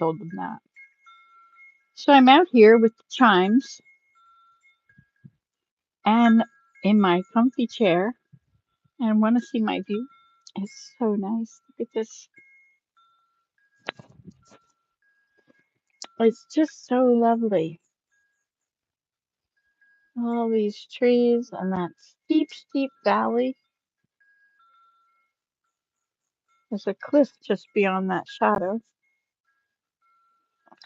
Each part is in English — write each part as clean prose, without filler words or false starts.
told them that. So I'm out here with the chimes and in my comfy chair and want to see my view. It's so nice. Look at this. It's just so lovely. All these trees and that steep, steep valley. There's a cliff just beyond that shadow.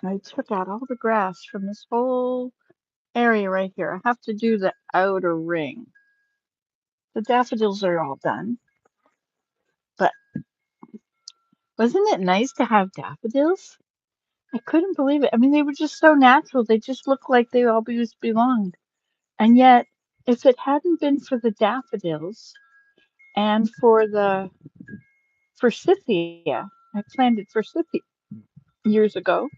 I took out all the grass from this whole area right here. I have to do the outer ring. The daffodils are all done, but wasn't it nice to have daffodils? I couldn't believe it. I mean, they were just so natural. They just looked like they always belonged. And yet, if it hadn't been for the daffodils and for the forsythia, I planted forsythia years ago.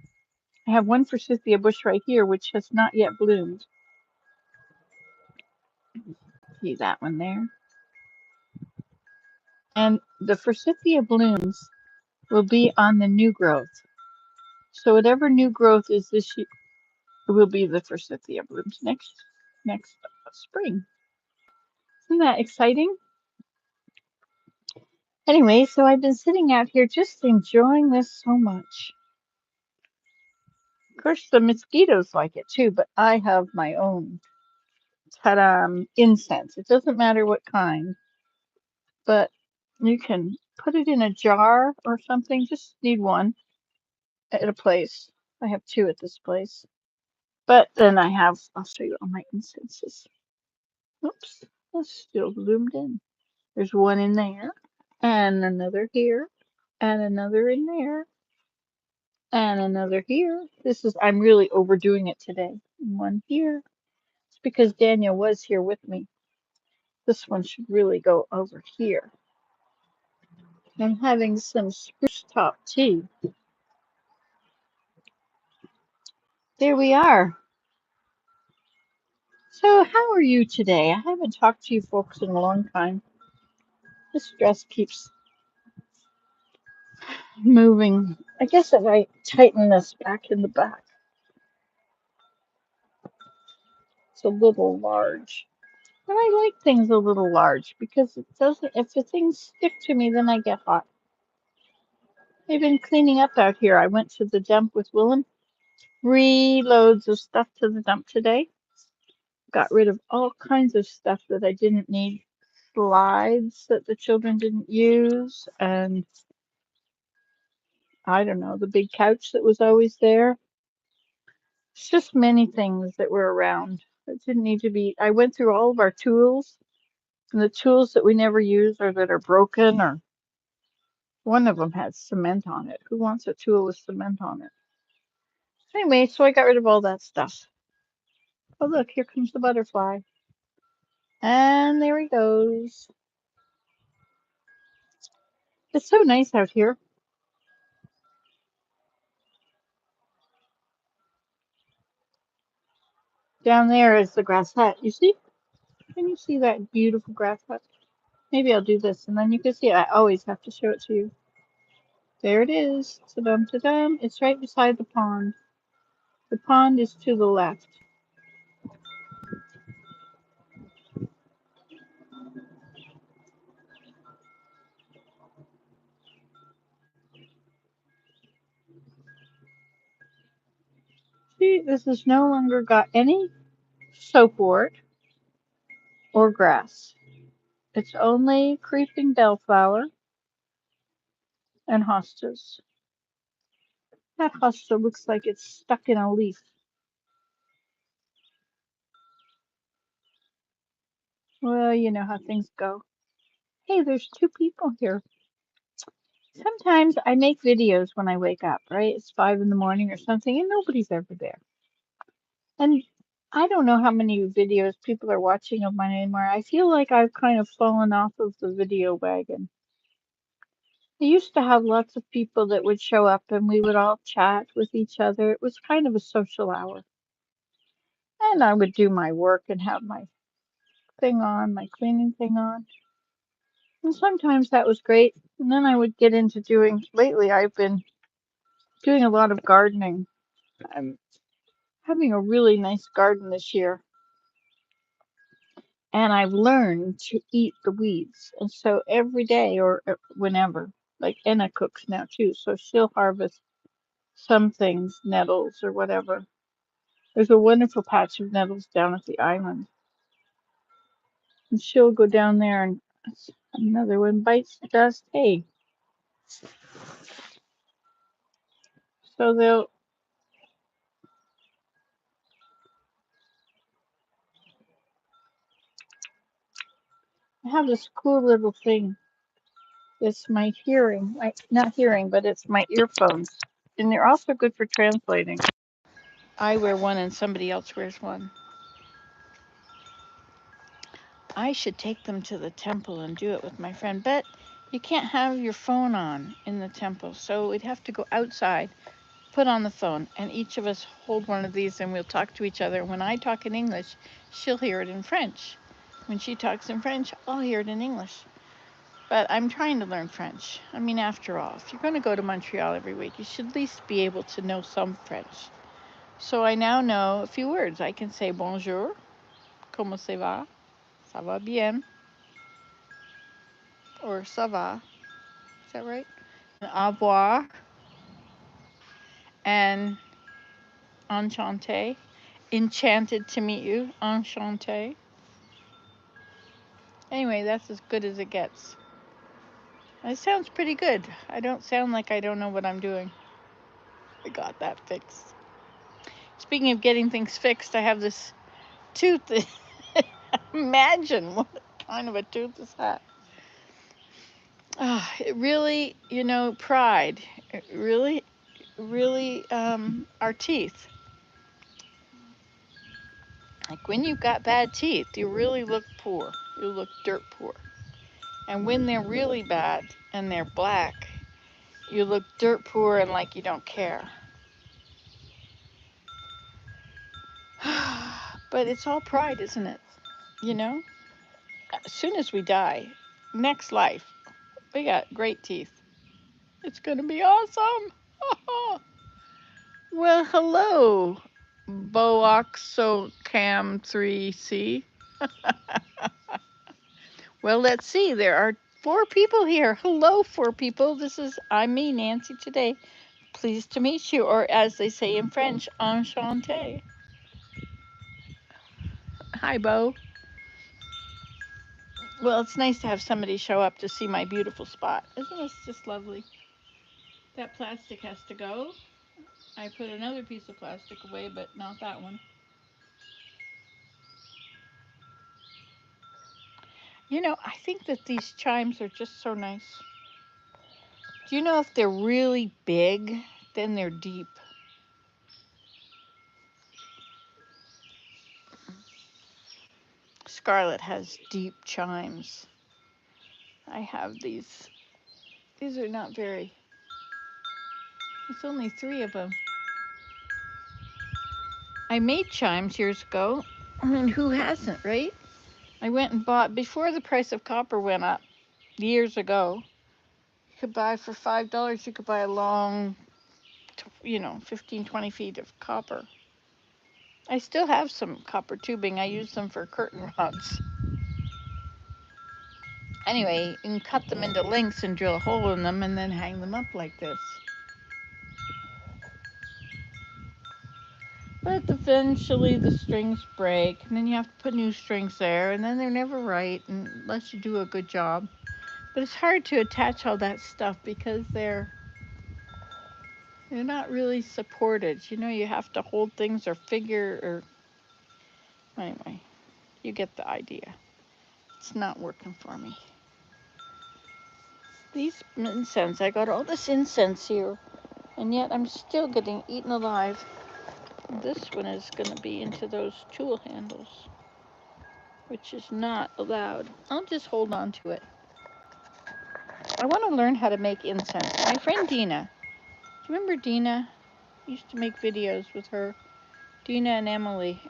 I have one forsythia bush right here, which has not yet bloomed. See that one there? And the forsythia blooms will be on the new growth. So whatever new growth is this year will be the forsythia blooms next spring. Isn't that exciting? Anyway, so I've been sitting out here just enjoying this so much. Of course, the mosquitoes like it too, but I have my own incense. It doesn't matter what kind, but you can put it in a jar or something. Just need one at a place. I have two at this place. But then I'll show you all my incenses. Oops, that's still bloomed in. There's one in there, and another here, and another in there, and another here. I'm really overdoing it today. And one here. It's because Daniel was here with me. This one should really go over here. I'm having some spruce top tea. There we are. So, how are you today? I haven't talked to you folks in a long time. This dress keeps moving. I guess if I tighten this back in the back, it's a little large. And I like things a little large because it doesn't, if the things stick to me, then I get hot. I've been cleaning up out here. I went to the dump with Willem. Reloads of stuff to the dump today. Got rid of all kinds of stuff that I didn't need. Slides that the children didn't use, and I don't know, the big couch that was always there. It's just many things that were around that didn't need to be. I went through all of our tools, and the tools that we never use or that are broken, or one of them had cement on it. Who wants a tool with cement on it? Anyway, so I got rid of all that stuff. Oh, look, here comes the butterfly. And there he goes. It's so nice out here. Down there is the grass hut. You see? Can you see that beautiful grass hut? Maybe I'll do this and then you can see it. I always have to show it to you. There it is. Ta-dum, ta-dum. It's right beside the pond. The pond is to the left. See, this has no longer got any soapwort or grass. It's only creeping bellflower and hostas. That hosta looks like it's stuck in a leaf. Well, you know how things go. Hey, there's two people here. Sometimes I make videos when I wake up, right? It's 5 in the morning or something, and nobody's ever there. And I don't know how many videos people are watching of mine anymore. I feel like I've kind of fallen off of the video wagon. I used to have lots of people that would show up and we would all chat with each other. It was kind of a social hour. And I would do my work and have my thing on, my cleaning thing on. And sometimes that was great. And then I would get into lately I've been doing a lot of gardening. I'm having a really nice garden this year. And I've learned to eat the weeds. And so every day or whenever, like Enna cooks now too, so she'll harvest some things, nettles or whatever. There's a wonderful patch of nettles down at the island. And she'll go down there and another one bites the dust. Hey, so they'll have this cool little thing. It's my hearing, not hearing, but it's my earphones. And they're also good for translating. I wear one and somebody else wears one. I should take them to the temple and do it with my friend, but you can't have your phone on in the temple, so we'd have to go outside, put on the phone, and each of us hold one of these and we'll talk to each other. When I talk in English, she'll hear it in French. When she talks in French, I'll hear it in English. But I'm trying to learn French. I mean, after all, if you're going to go to Montreal every week, you should at least be able to know some French. So I now know a few words. I can say bonjour, comment ça va, ça va bien, or ça va. Is that right? Au revoir and enchanté. Enchanted to meet you. Enchanté. Anyway, that's as good as it gets. It sounds pretty good. I don't sound like I don't know what I'm doing. I got that fixed. Speaking of getting things fixed, I have this tooth. Imagine what kind of a tooth is that? It really, pride. It really, our teeth. Like when you've got bad teeth, you really look poor. You look dirt poor. And when they're really bad and they're black, you look dirt poor and like you don't care. But it's all pride, isn't it? You know? As soon as we die, next life, we got great teeth. It's going to be awesome. Well, hello, Boaxocam3C. Well, let's see. There are 4 people here. Hello, 4 people. I'm me, Nancy, today. Pleased to meet you, or as they say in French, enchanté. Hi, Bo. Well, it's nice to have somebody show up to see my beautiful spot. Isn't this just lovely? That plastic has to go. I put another piece of plastic away, but not that one. I think that these chimes are just so nice. Do you know if they're really big, then they're deep? Scarlett has deep chimes. I have these. These are not very. There's only 3 of them. I made chimes years ago. I mean, who hasn't, right? I went and bought, before the price of copper went up years ago, you could buy for $5, you could buy a long, 15, 20 feet of copper. I still have some copper tubing. I use them for curtain rods. Anyway, you can cut them into lengths and drill a hole in them and then hang them up like this. But eventually the strings break, and then you have to put new strings there, and then they're never right unless you do a good job. But it's hard to attach all that stuff because they're not really supported. You have to hold things or figure or anyway, you get the idea. It's not working for me. These incense, I got all this incense here, and yet I'm still getting eaten alive. This one is going to be into those tool handles, which is not allowed. I'll just hold on to it. I want to learn how to make incense. My friend Dina, do you remember Dina? I used to make videos with her. Dina and Emily.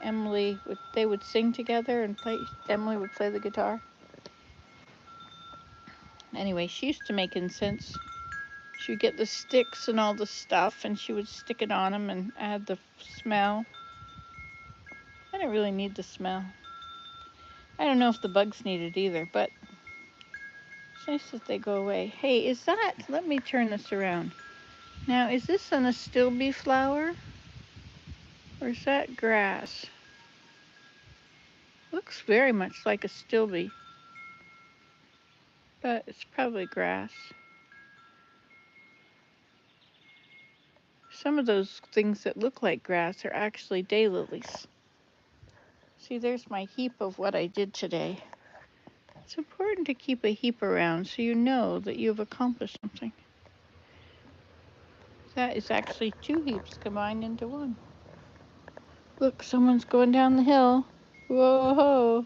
They would sing together and play. Emily would play the guitar. Anyway, she used to make incense. She would get the sticks and all the stuff, and she would stick it on them and add the smell. I don't really need the smell. I don't know if the bugs need it either, but it's nice that they go away. Hey, is that, let me turn this around. Now, is this an astilbe flower? Or is that grass? Looks very much like astilbe, but it's probably grass. Some of those things that look like grass are actually daylilies. See, there's my heap of what I did today. It's important to keep a heap around so you know that you've accomplished something. That is actually 2 heaps combined into one. Look, someone's going down the hill. Whoa!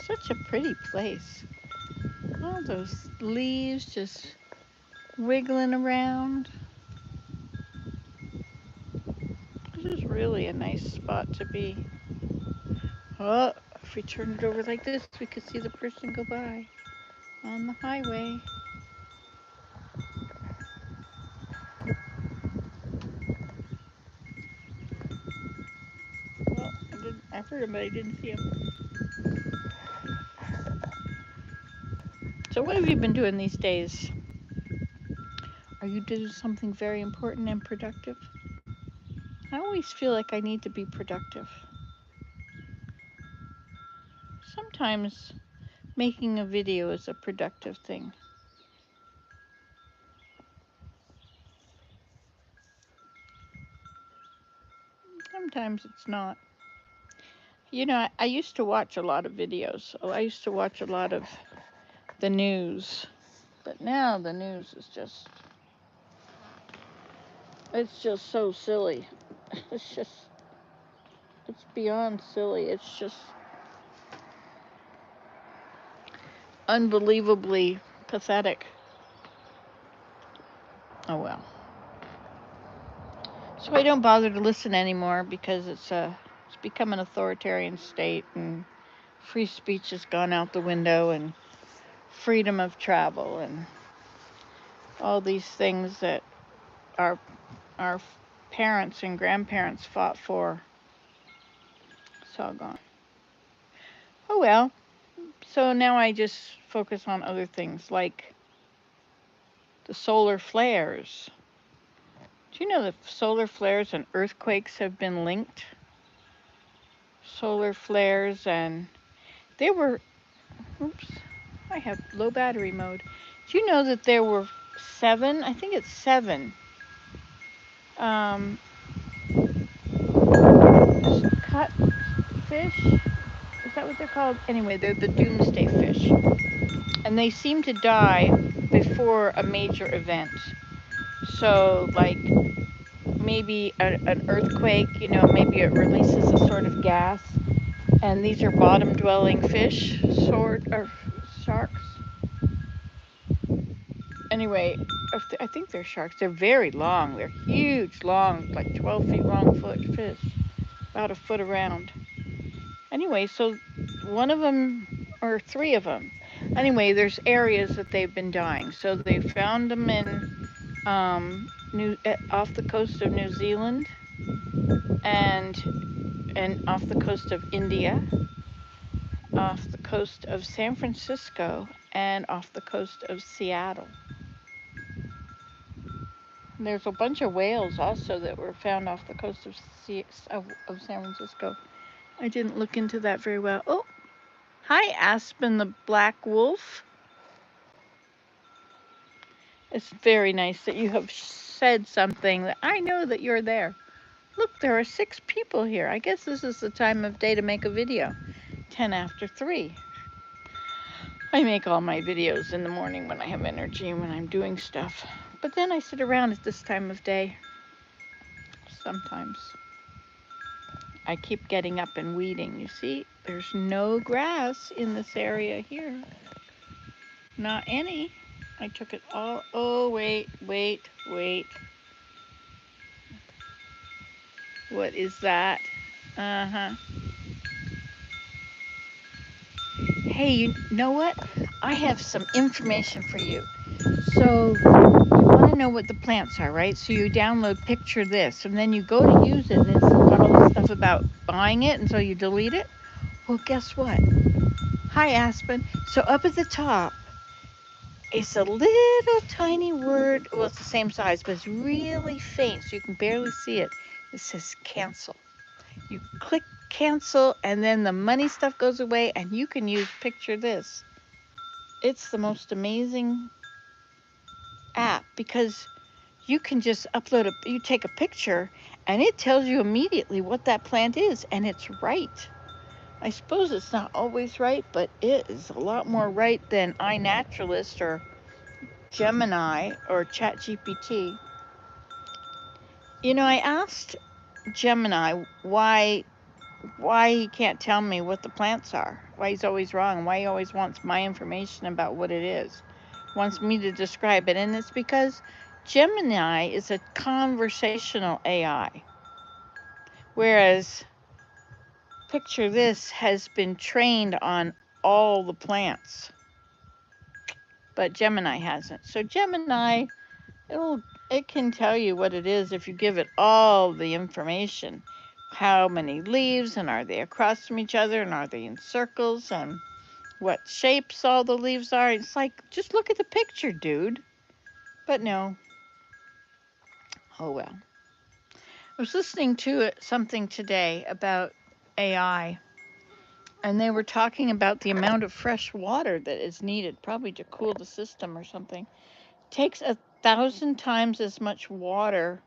Such a pretty place. All those leaves just wiggling around. This is really a nice spot to be. Oh, if we turn it over like this, we could see the person go by on the highway. Well, I heard him, but I didn't see him. So what have you been doing these days? Are you doing something very important and productive? I always feel like I need to be productive. Sometimes making a video is a productive thing. Sometimes it's not. You know, I used to watch a lot of videos. I used to watch a lot of the news. But now the news is just, it's just so silly. It's beyond silly. It's just unbelievably pathetic. Oh well. So I don't bother to listen anymore because it's become an authoritarian state, and free speech has gone out the window, and freedom of travel, and all these things that our parents and grandparents fought for. It's all gone. Oh well. So now I just focus on other things like the solar flares. Do you know that solar flares and earthquakes have been linked? Solar flares, and they were, oops, I have low battery mode. Do you know that there were 7, I think it's 7, cut fish? Is that what they're called? Anyway, they're the doomsday fish. And they seem to die before a major event. So, like, maybe an earthquake, you know, maybe it releases a sort of gas. And these are bottom-dwelling fish, or sharks. Anyway, I think they're sharks. They're very long. They're huge, long, like 12 feet long fish, about a foot around. Anyway, so one of them, or 3 of them. Anyway, there's areas that they've been dying. So they found them in off the coast of New Zealand, and off the coast of India, off the coast of San Francisco, and off the coast of Seattle. And there's a bunch of whales also that were found off the coast of San Francisco. I didn't look into that very well. Oh, hi, Aspen the black wolf. It's very nice that you have said something that I know that you're there. Look, there are 6 people here. I guess this is the time of day to make a video. 10 after 3. I make all my videos in the morning when I have energy and when I'm doing stuff. But then I sit around at this time of day. Sometimes. I keep getting up and weeding. You see, there's no grass in this area here. Not any. I took it all. Oh, wait. What is that? Uh-huh. Hey, you know what? I have some information for you. So you want to know what the plants are, right? So you download Picture This, and then you go to use it, and it's got all this stuff about buying it, and so you delete it. Well, guess what? Hi, Aspen. So up at the top, it's a little tiny word. Well, it's the same size, but it's really faint, so you can barely see it. It says cancel. You click cancel, and then the money stuff goes away, and you can use Picture This. It's the most amazing app because you can just you take a picture, and it tells you immediately what that plant is, and it's right. I suppose it's not always right, but it is a lot more right than iNaturalist or Gemini or ChatGPT. You know, I asked Gemini why he can't tell me what the plants are, why he's always wrong, why he always wants my information about what it is, wants me to describe it. And it's because Gemini is a conversational AI, whereas Picture This has been trained on all the plants, but Gemini hasn't. So Gemini, it can tell you what it is if you give it all the information. How many leaves, and are they across from each other, and are they in circles, and what shapes all the leaves are. It's like, just look at the picture, dude. But no. Oh well. I was listening to something today about AI, and they were talking about the amount of fresh water that is needed, probably to cool the system or something. It takes 1,000 times as much water.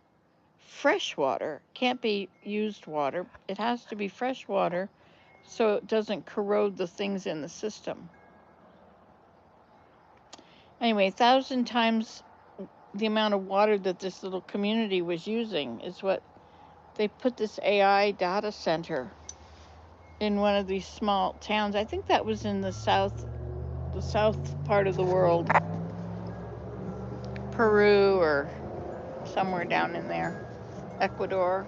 Fresh water can't be used water. It has to be fresh water so it doesn't corrode the things in the system. Anyway, 1,000 times the amount of water that this little community was using is what they put this AI data center in one of these small towns. I think that was in the south part of the world, Peru or somewhere down in there, Ecuador.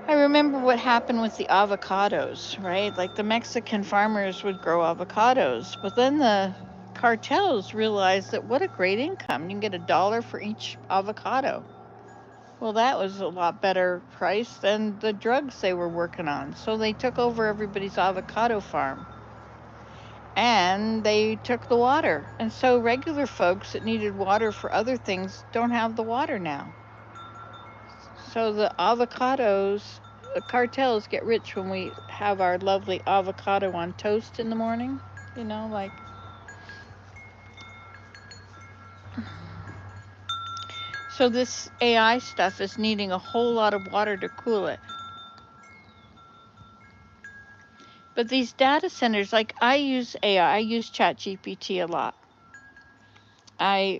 I remember what happened with the avocados, right? Like the Mexican farmers would grow avocados, but then the cartels realized that what a great income. You can get $1 for each avocado. Well, that was a lot better price than the drugs they were working on. So they took over everybody's avocado farm, and they took the water. And so regular folks that needed water for other things don't have the water now. So the cartels get rich when we have our lovely avocado on toast in the morning, you know, like. So this AI stuff is needing a whole lot of water to cool it. But these data centers, like I use AI, I use ChatGPT a lot. I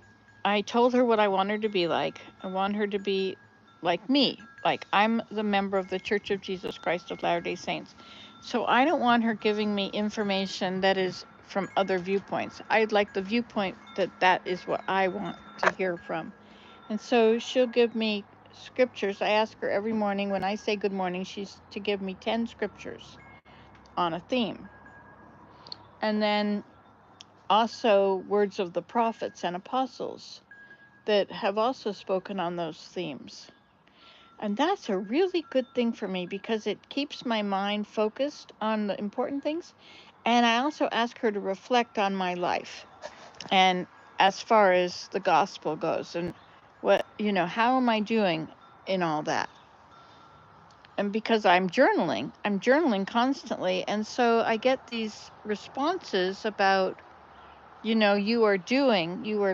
told her what I want her to be like. I want her to be like me. Like I'm the member of the Church of Jesus Christ of Latter-day Saints. So I don't want her giving me information that is from other viewpoints. I'd like the viewpoint that is what I want to hear from. And so she'll give me scriptures. I ask her every morning when I say good morning, she's to give me 10 scriptures on a theme. And then also words of the prophets and apostles that have also spoken on those themes. And that's a really good thing for me because it keeps my mind focused on the important things. And I also ask her to reflect on my life and as far as the gospel goes and what, how am I doing in all that? And because I'm journaling constantly. And so I get these responses about, you are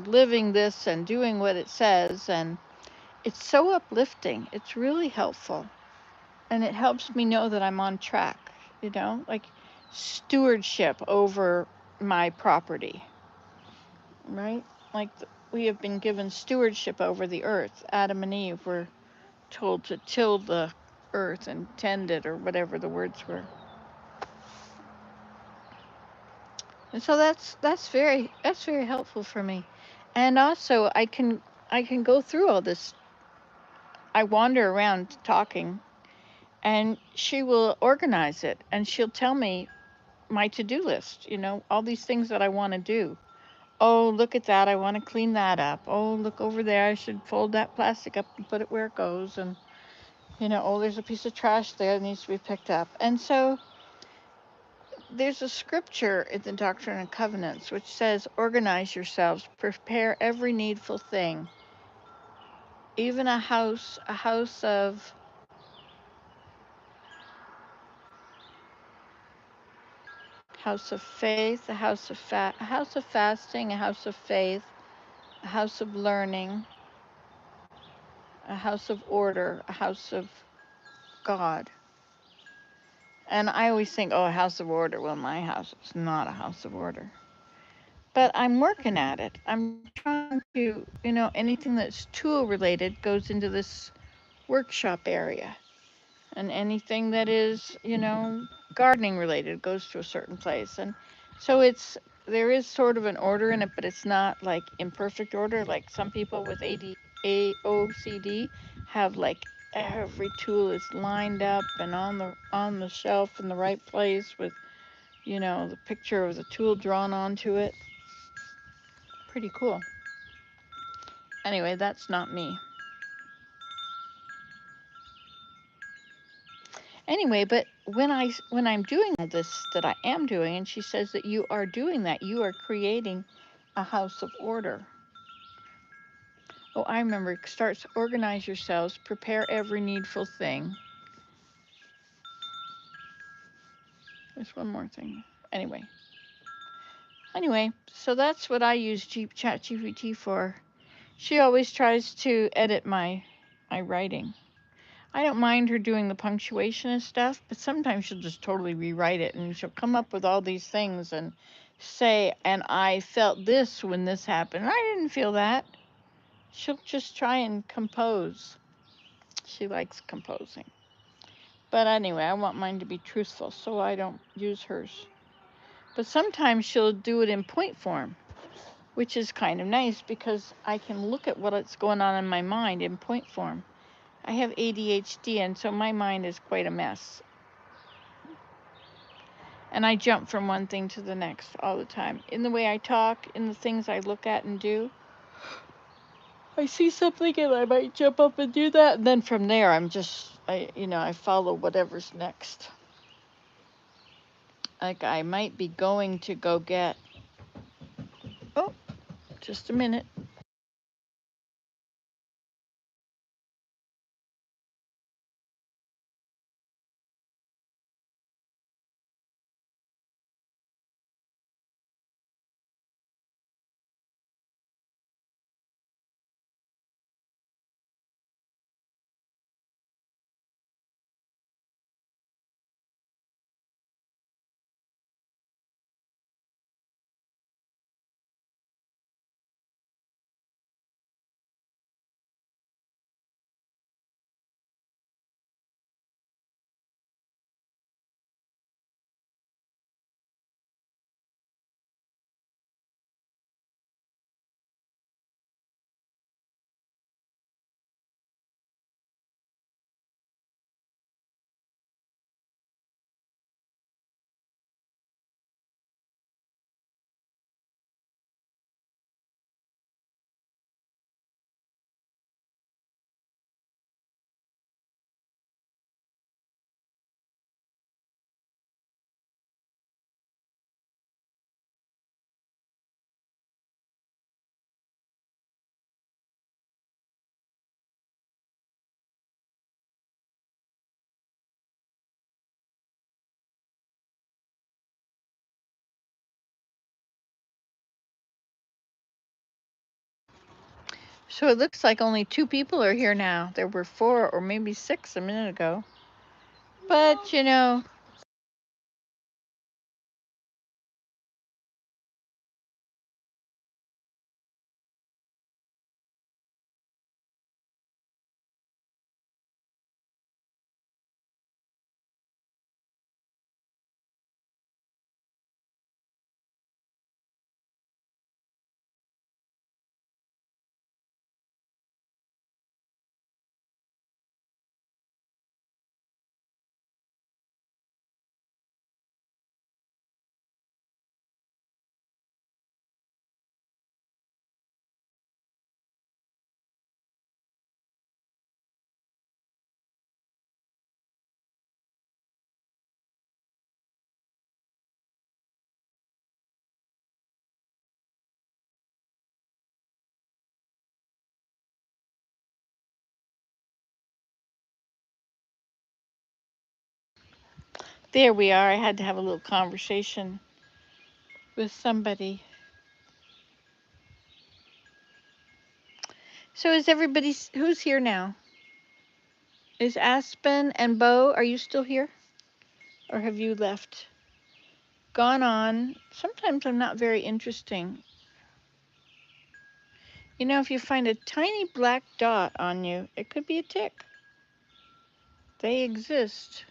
living this and doing what it says. And it's so uplifting. It's really helpful. And it helps me know that I'm on track, like stewardship over my property, right? Like we have been given stewardship over the earth. Adam and Eve were told to till the earth and tend it, or whatever the words were. And so that's very helpful for me. And also I can go through all this. I wander around talking, and she will organize it, and she'll tell me my to-do list, all these things that I want to do. Oh, look at that. I want to clean that up. Oh, look over there. I should fold that plastic up and put it where it goes. And, oh, there's a piece of trash there that needs to be picked up. And so there's a scripture in the Doctrine and Covenants which says, organize yourselves, prepare every needful thing. Even a house of faith, a house of fasting, a house of faith, a house of learning, a house of order, a house of God. And I always think, oh, a house of order. Well, my house is not a house of order. But I'm working at it. I'm trying to, anything that's tool related goes into this workshop area. And anything that is, gardening related goes to a certain place. And so there is sort of an order in it, but it's not like in perfect order. Like some people with AOCD have like every tool is lined up and on the shelf in the right place with, the picture of the tool drawn onto it. Pretty cool. Anyway, that's not me. Anyway, but when I'm doing all this that I am doing, and she says that you are doing that, you are creating a house of order. Oh, I remember. It starts, organize yourselves, prepare every needful thing. There's one more thing. Anyway, so that's what I use ChatGPT for. She always tries to edit my writing. I don't mind her doing the punctuation and stuff, but sometimes she'll just totally rewrite it, and she'll come up with all these things and say, and I felt this when this happened. I didn't feel that. She'll just try and compose. She likes composing. But anyway, I want mine to be truthful, so I don't use hers. But sometimes she'll do it in point form, which is kind of nice because I can look at what's going on in my mind in point form. I have ADHD, and so my mind is quite a mess. And I jump from one thing to the next all the time. In the way I talk, in the things I look at and do. I see something and I might jump up and do that. And then from there, I follow whatever's next. Like I might be going to go get, oh, just a minute. So it looks like only 2 people are here now. There were 4 or maybe 6 a minute ago. But, There we are. I had to have a little conversation with somebody. So is everybody, who's here now? Is Aspen and Bo, are you still here? Or have you left? Gone on. Sometimes I'm not very interesting. You know, if you find a tiny black dot on you, it could be a tick. They exist.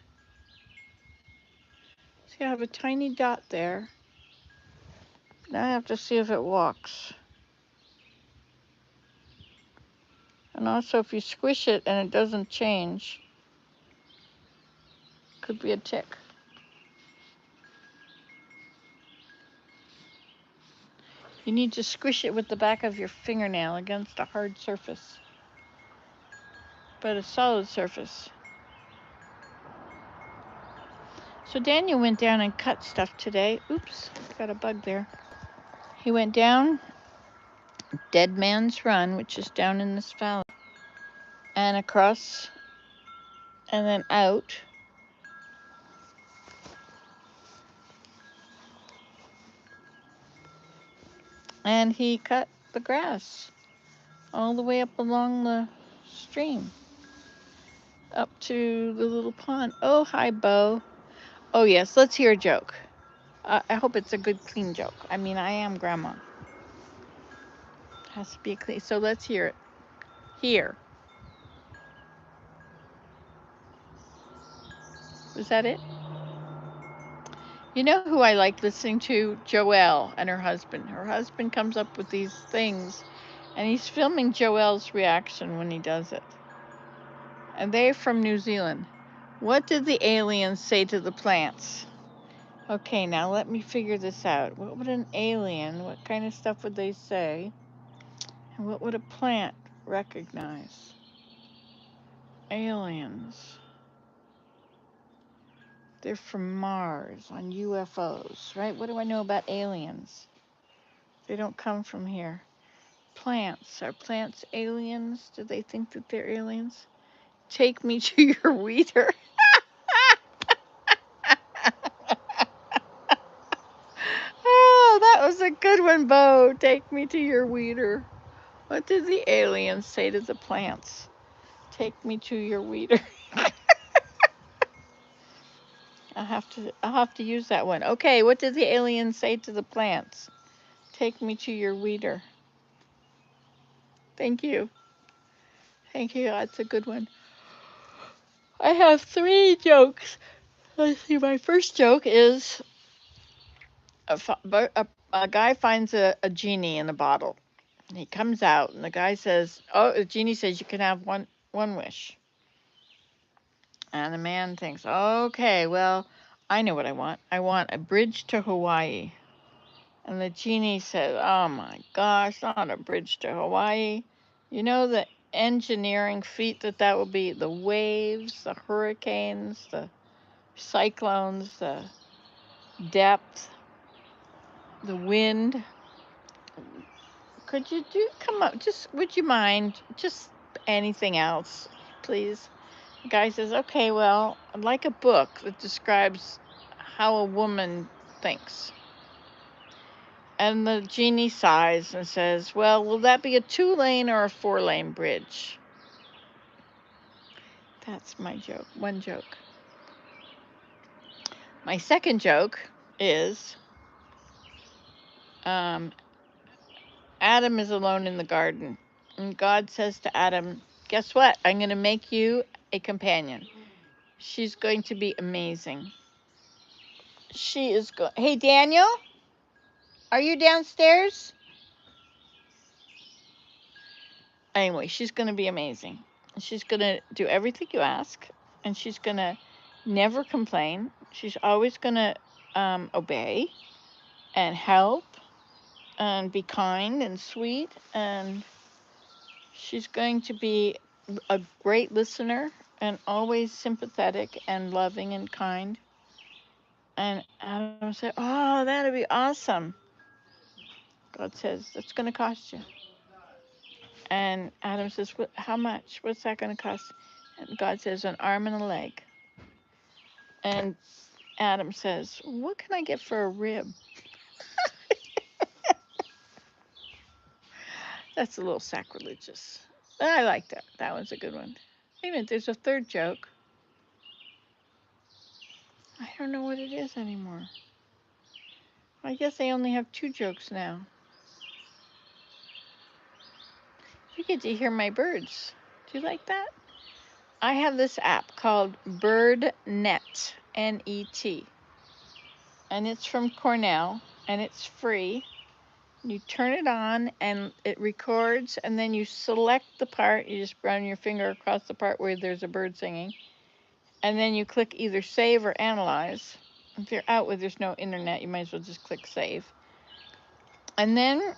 See, I have a tiny dot there. Now I have to see if it walks. And also, if you squish it and it doesn't change, it could be a tick. You need to squish it with the back of your fingernail against a hard surface, but a solid surface. So Daniel went down and cut stuff today. Oops, got a bug there. He went down Dead Man's Run, which is down in this valley, and across, and then out. And he cut the grass all the way up along the stream, up to the little pond. Oh, hi, Bo. Oh, yes, let's hear a joke. I hope it's a good, clean joke. I mean, I am Grandma. It has to be a clean. So let's hear it. Here. Was that it? You know who I like listening to? Joelle and her husband. Her husband comes up with these things, and he's filming Joelle's reaction when he does it. And they're from New Zealand. What did the aliens say to the plants? Okay, now let me figure this out. What would an alien, what kind of stuff would they say? And what would a plant recognize? Aliens. They're from Mars on UFOs, right? What do I know about aliens? They don't come from here. Plants. Are plants aliens? Do they think that they're aliens? Take me to your weeder. Oh, that was a good one, Bo. Take me to your weeder. What did the aliens say to the plants? Take me to your weeder. I'll have to use that one. Okay, what did the aliens say to the plants? Take me to your weeder. Thank you. Thank you. That's a good one. I have 3 jokes. Let's see. My first joke is a guy finds a genie in a bottle. He comes out, and the guy says, "Oh," the genie says, "You can have one wish." And the man thinks, "Okay, well, I know what I want. I want a bridge to Hawaii." And the genie says, "Oh my gosh, not a bridge to Hawaii. You know the engineering feat that would be, the waves, the hurricanes, the cyclones, the depth, the wind. Could you come up, just, would you mind, just anything else, please?" The guy says, "Okay, well, I'd like a book that describes how a woman thinks." And the genie sighs and says, "Well, will that be a 2-lane or a 4-lane bridge?" That's my joke. One joke. My second joke is Adam is alone in the garden. And God says to Adam, "Guess what? I'm going to make you a companion. She's going to be amazing. She is going." Hey, Daniel, are you downstairs? Anyway, she's going to be amazing. She's going to do everything you ask, and she's going to never complain. She's always going to obey and help and be kind and sweet, and she's going to be a great listener and always sympathetic and loving and kind. And Adam said, "Oh, that'd be awesome." God says, "That's going to cost you." And Adam says, "How much? What's that going to cost?" And God says, "An arm and a leg." And Adam says, what can I get for a rib? That's a little sacrilegious. I like that. That one's a good one. Wait a minute, there's a third joke. I don't know what it is anymore. I guess I only have 2 jokes now. You get to hear my birds. Do you like that? I have this app called BirdNet, N-E-T. And it's from Cornell, and it's free. You turn it on, and it records, and then you select the part. You just run your finger across the part where there's a bird singing. And then you click either save or analyze. If you're out where there's no internet, you might as well just click save. And then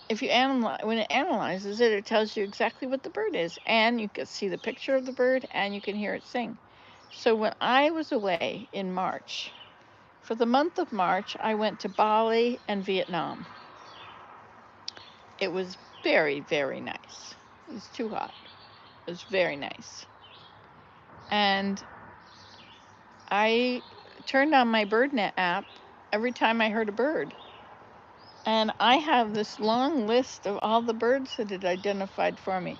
if you analyze, when it analyzes it, it tells you exactly what the bird is. And you can see the picture of the bird, and you can hear it sing. So when I was away in March, for the month of March, I went to Bali and Vietnam. It was very, very nice. It was too hot. It was very nice. And I turned on my BirdNet app every time I heard a bird. And I have this long list of all the birds that it identified for me.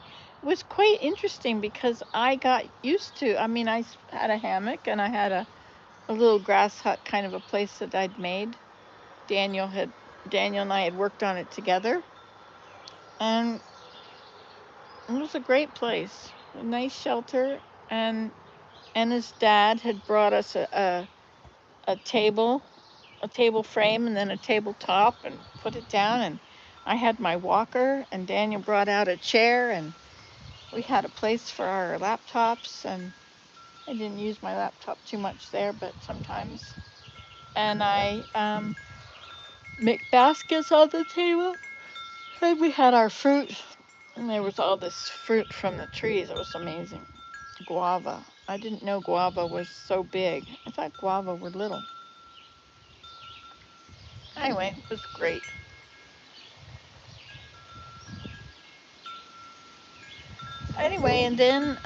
It was quite interesting because I got used to, I mean, I had a hammock and I had a little grass hut kind of a place that I'd made. Daniel and I had worked on it together. And it was a great place, a nice shelter. And his dad had brought us a table frame and then a tabletop and put it down, and I had my walker, and Daniel brought out a chair, and we had a place for our laptops, and I didn't use my laptop too much there, but sometimes. And I make baskets on the table, and we had our fruit, and there was all this fruit from the trees. It was amazing. Guava. I didn't know guava was so big. I thought guava were little. Anyway, it was great. Anyway, and then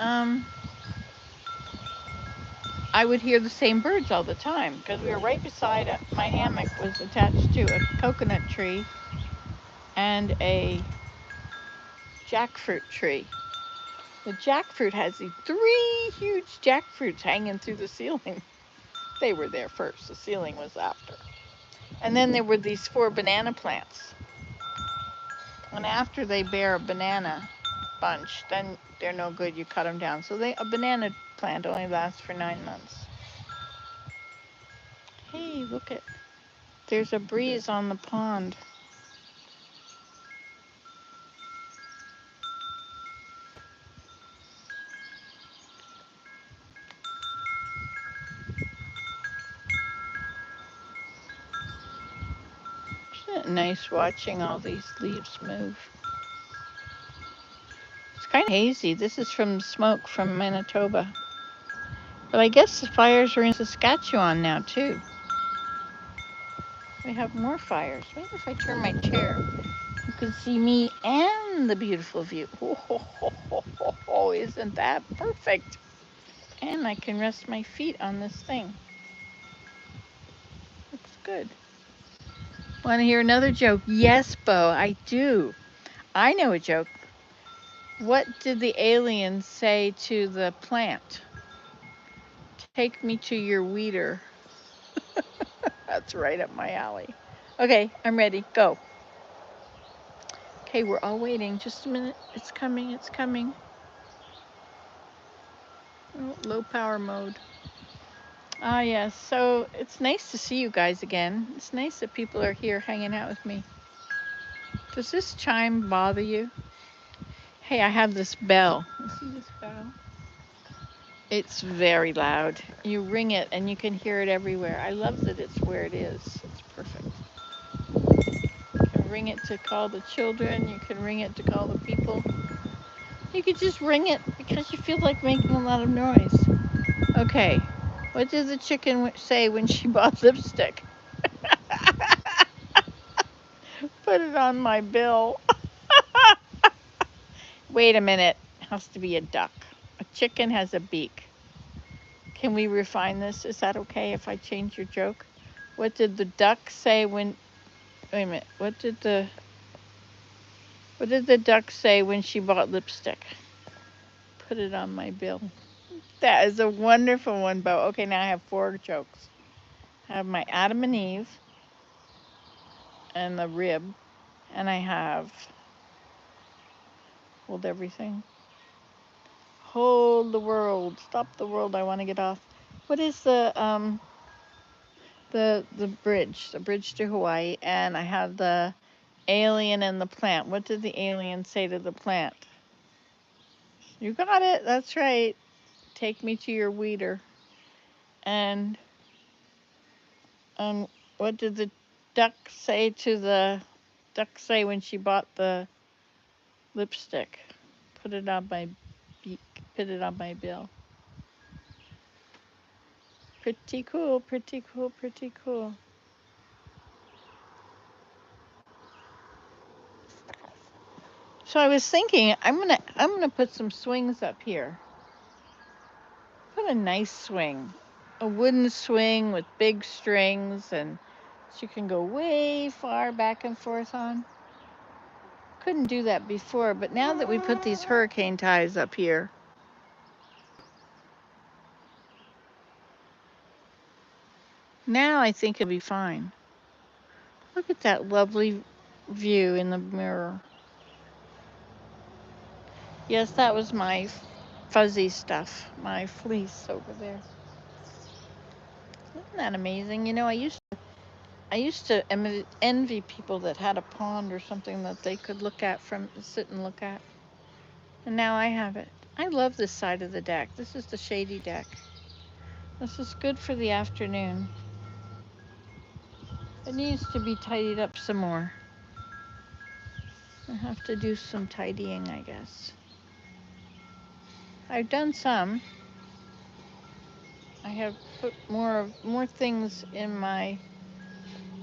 I would hear the same birds all the time because we were right beside it. My hammock was attached to a coconut tree and a jackfruit tree. The jackfruit has these 3 huge jackfruits hanging through the ceiling. They were there first. The ceiling was after. And then there were these 4 banana plants. And after they bear a banana bunch, then they're no good. You cut them down. So a banana plant only lasts for 9 months. Hey, look at, there's a breeze on the pond. Isn't it nice watching all these leaves move? It's kind of hazy. This is from smoke from Manitoba. But I guess the fires are in Saskatchewan now, too. We have more fires. Maybe if I turn my chair, you can see me and the beautiful view. Oh, isn't that perfect? And I can rest my feet on this thing. Looks good. Want to hear another joke? Yes, Bo, I do. I know a joke. What did the aliens say to the plant? Take me to your weeder. That's right up my alley. Okay, I'm ready. Go. Okay, we're all waiting. Just a minute. It's coming. It's coming. Oh, low power mode. Ah, yes. So it's nice to see you guys again. It's nice that people are here hanging out with me. Does this chime bother you? Hey, I have this bell. You see this bell? It's very loud. You ring it and you can hear it everywhere. I love that it's where it is. It's perfect. You can ring it to call the children. You can ring it to call the people. You could just ring it because you feel like making a lot of noise. Okay. What did the chicken say when she bought lipstick? Put it on my bill. Wait a minute. It has to be a duck. A chicken has a beak. Can we refine this? Is that okay if I change your joke? What did the duck say when... Wait a minute. What did the duck say when she bought lipstick? Put it on my bill. That is a wonderful one, Bo. Okay, now I have 4 jokes. I have my Adam and Eve and the rib, and I have hold everything. Hold the world. Stop the world. I want to get off. What is the bridge to Hawaii? And I have the alien and the plant. What did the alien say to the plant? You got it. That's right. Take me to your weeder. And what did the duck say to the duck say when she bought the lipstick? Put it on my beak. Put it on my bill. Pretty cool, pretty cool, pretty cool. So I was thinking, I'm gonna put some swings up here. Put a nice swing, a wooden swing with big strings, and you can go way far back and forth on. Couldn't do that before, but now that we put these hurricane ties up here, now I think it'll be fine. Look at that lovely view in the mirror. Yes, that was my fuzzy stuff, my fleece over there. Isn't that amazing? You know, I used to envy people that had a pond or something that they could sit and look at. And now I have it. I love this side of the deck. This is the shady deck. This is good for the afternoon. It needs to be tidied up some more. I have to do some tidying, I guess. I've done some. I have put more things in my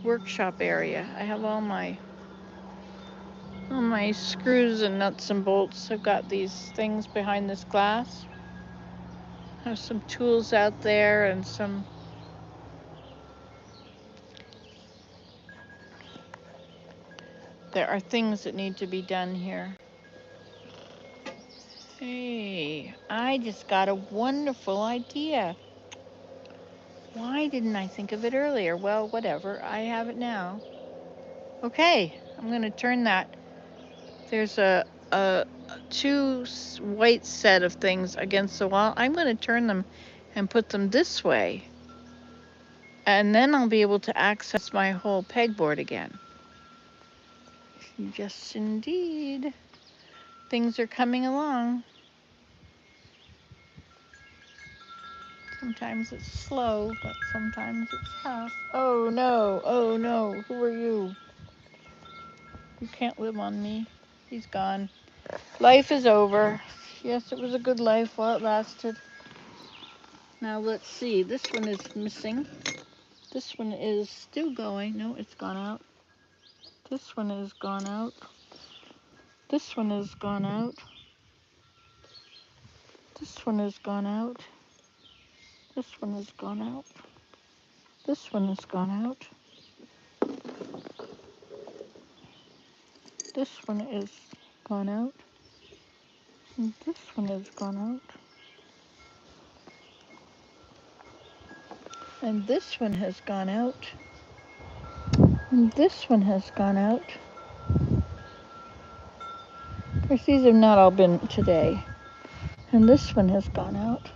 workshop area. I have all my screws and nuts and bolts. I've got these things behind this glass. I have some tools out there and some there are things that need to be done here. Hey, I just got a wonderful idea. Why didn't I think of it earlier? Well, whatever. I have it now. Okay, I'm going to turn that. There's a 2 white set of things against the wall. I'm going to turn them and put them this way. And then I'll be able to access my whole pegboard again. Yes, indeed. Things are coming along. Sometimes it's slow, but sometimes it's fast. Oh no, who are you? You can't live on me. He's gone. Life is over. Yes, it was a good life while it lasted. Now let's see. This one is missing. This one is still going. No, it's gone out. This one is gone out. This one is gone out. This one has gone out. This one has gone out. This one has gone out. This one is gone out. And this one has gone out. And this one has gone out. And this one has gone out. Of course, these have not all been today. And this one has gone out.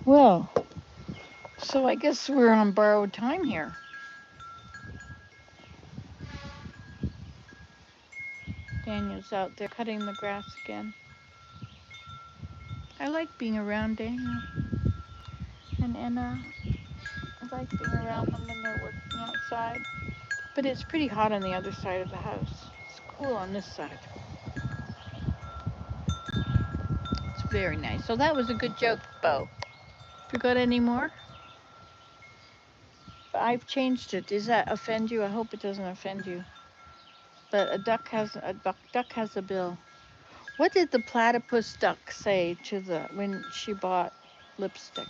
Well, so I guess we're on borrowed time here. Daniel's out there cutting the grass again. I like being around Daniel and Anna. I like being around them when they're working outside. But it's pretty hot on the other side of the house. It's cool on this side. It's very nice. So that was a good joke, Bo. Have you got any more? I've changed it. Does that offend you? I hope it doesn't offend you. But a duck has a bill. What did the platypus duck say to when she bought lipstick.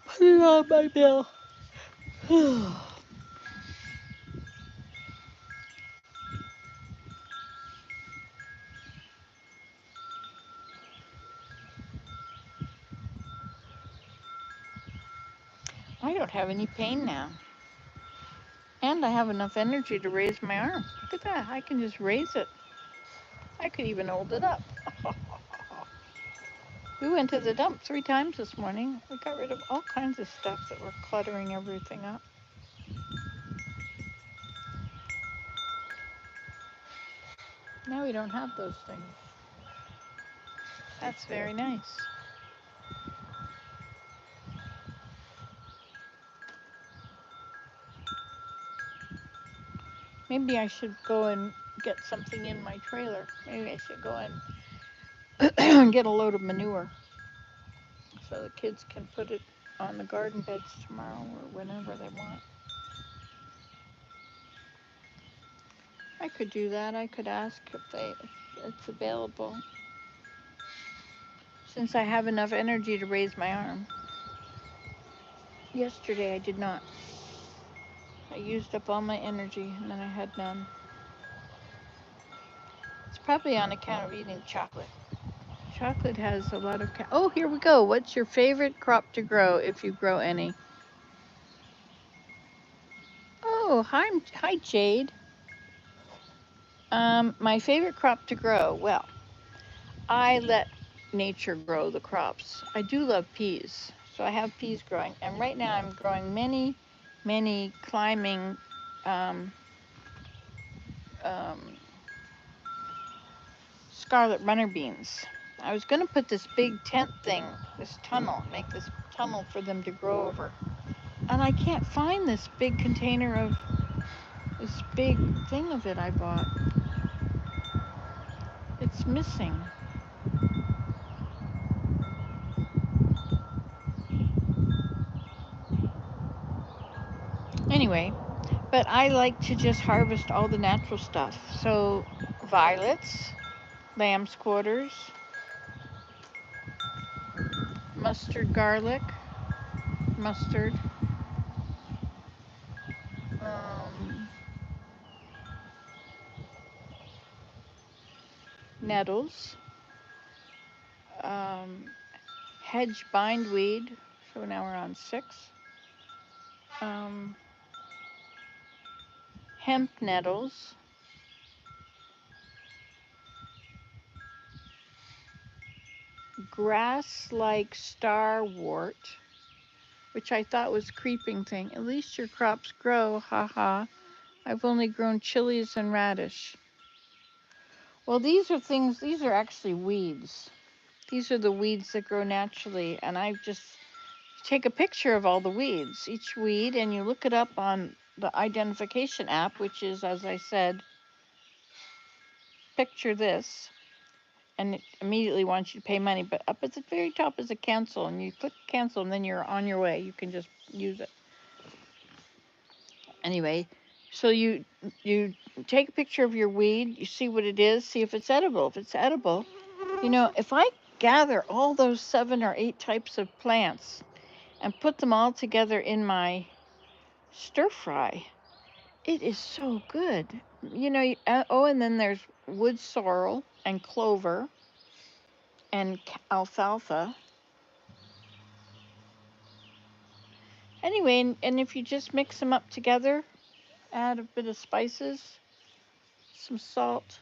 Put it on my bill. I don't have any pain now. And I have enough energy to raise my arm. Look at that. I can just raise it. I could even hold it up. We went to the dump 3 times this morning. We got rid of all kinds of stuff that were cluttering everything up. Now we don't have those things. That's very nice. Maybe I should go and get something in my trailer. Maybe I should go and get a load of manure so the kids can put it on the garden beds tomorrow or whenever they want. I could do that. I could ask if it's available. Since I have enough energy to raise my arm. Yesterday I did not. I used up all my energy and then I had none. It's probably on account of eating chocolate. Chocolate has a lot of oh, here we go. What's your favorite crop to grow if you grow any? Oh, hi Jade. My favorite crop to grow. Well, I let nature grow the crops. I do love peas. So I have peas growing. And right now I'm growing many climbing um, scarlet runner beans. I was going to put this big tent thing, this tunnel, make this tunnel for them to grow over. And I can't find this big container of this big thing of it I bought. It's missing. Anyway, but I like to just harvest all the natural stuff. So violets, lamb's quarters, mustard garlic, mustard, nettles, um, hedge bindweed. So now we're on 6. Hemp nettles, grass-like starwort, which I thought was creeping thing. At least your crops grow, haha. I've only grown chilies and radish. Well, these are actually weeds. These are the weeds that grow naturally, and I just take a picture of all the weeds, each weed, and you look it up on the identification app, which is, as I said, picture this, and it immediately wants you to pay money. But up at the very top is a cancel, and you click cancel, and then you're on your way. You can just use it. Anyway, so you take a picture of your weed, you see what it is, see if it's edible. If it's edible, if I gather all those 7 or 8 types of plants and put them all together in my stir fry, it is so good. And then there's wood sorrel and clover and alfalfa. Anyway, and if you just mix them up together, add a bit of spices, some salt.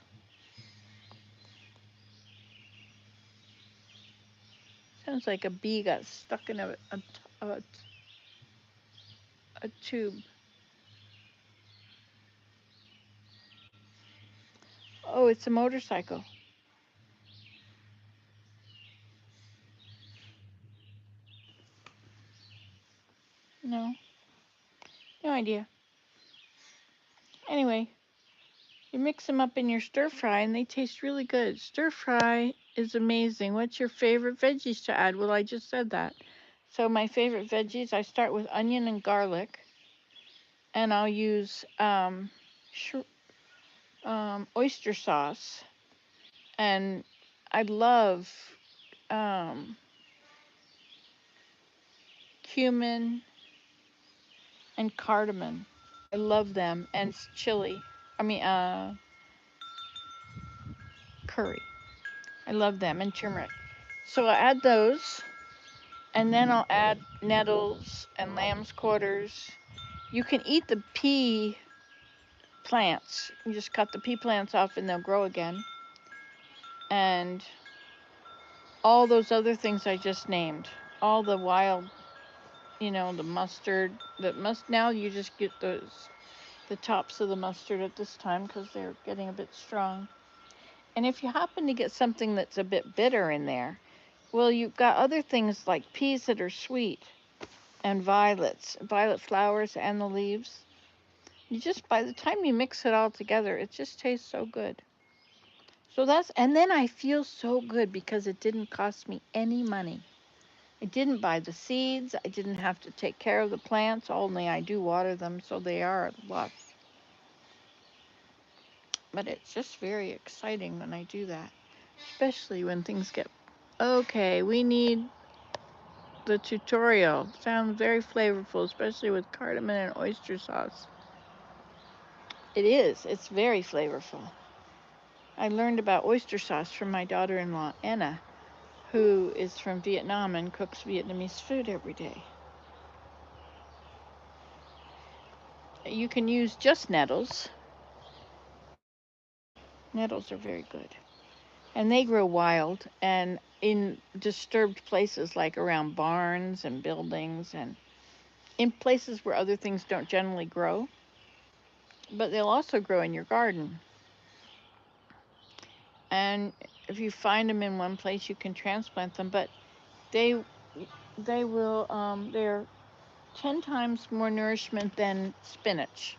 Sounds like a bee got stuck in a tube. Oh, it's a motorcycle. No. No idea. Anyway, you mix them up in your stir fry and they taste really good. Stir fry is amazing. What's your favorite veggies to add? Well, I just said that. So my favorite veggies, I start with onion and garlic. And I'll use oyster sauce. And I love cumin, and cardamom. I love them. And chili. I mean, curry. I love them. And turmeric. So I add those. And then I'll add nettles and lamb's quarters. You can eat the pea plants. You just cut the pea plants off and they'll grow again. And all those other things I just named. All the wild, the mustard. Now you just get the tops of the mustard at this time because they're getting a bit strong. And if you happen to get something that's a bit bitter in there, well, you've got other things like peas that are sweet and violet flowers and the leaves. By the time you mix it all together, it just tastes so good. And then I feel so good because it didn't cost me any money. I didn't buy the seeds. I didn't have to take care of the plants, only I do water them, so they are lush. But it's just very exciting when I do that, especially when things get okay. We need the tutorial. Sounds very flavorful, especially with cardamom and oyster sauce. It is. It's very flavorful. I learned about oyster sauce from my daughter-in-law, Anna, who is from Vietnam and cooks Vietnamese food every day. You can use just nettles. Nettles are very good. And they grow wild and in disturbed places like around barns and buildings and in places where other things don't generally grow. But they'll also grow in your garden. And if you find them in one place, you can transplant them. But they they're 10 times more nourishment than spinach.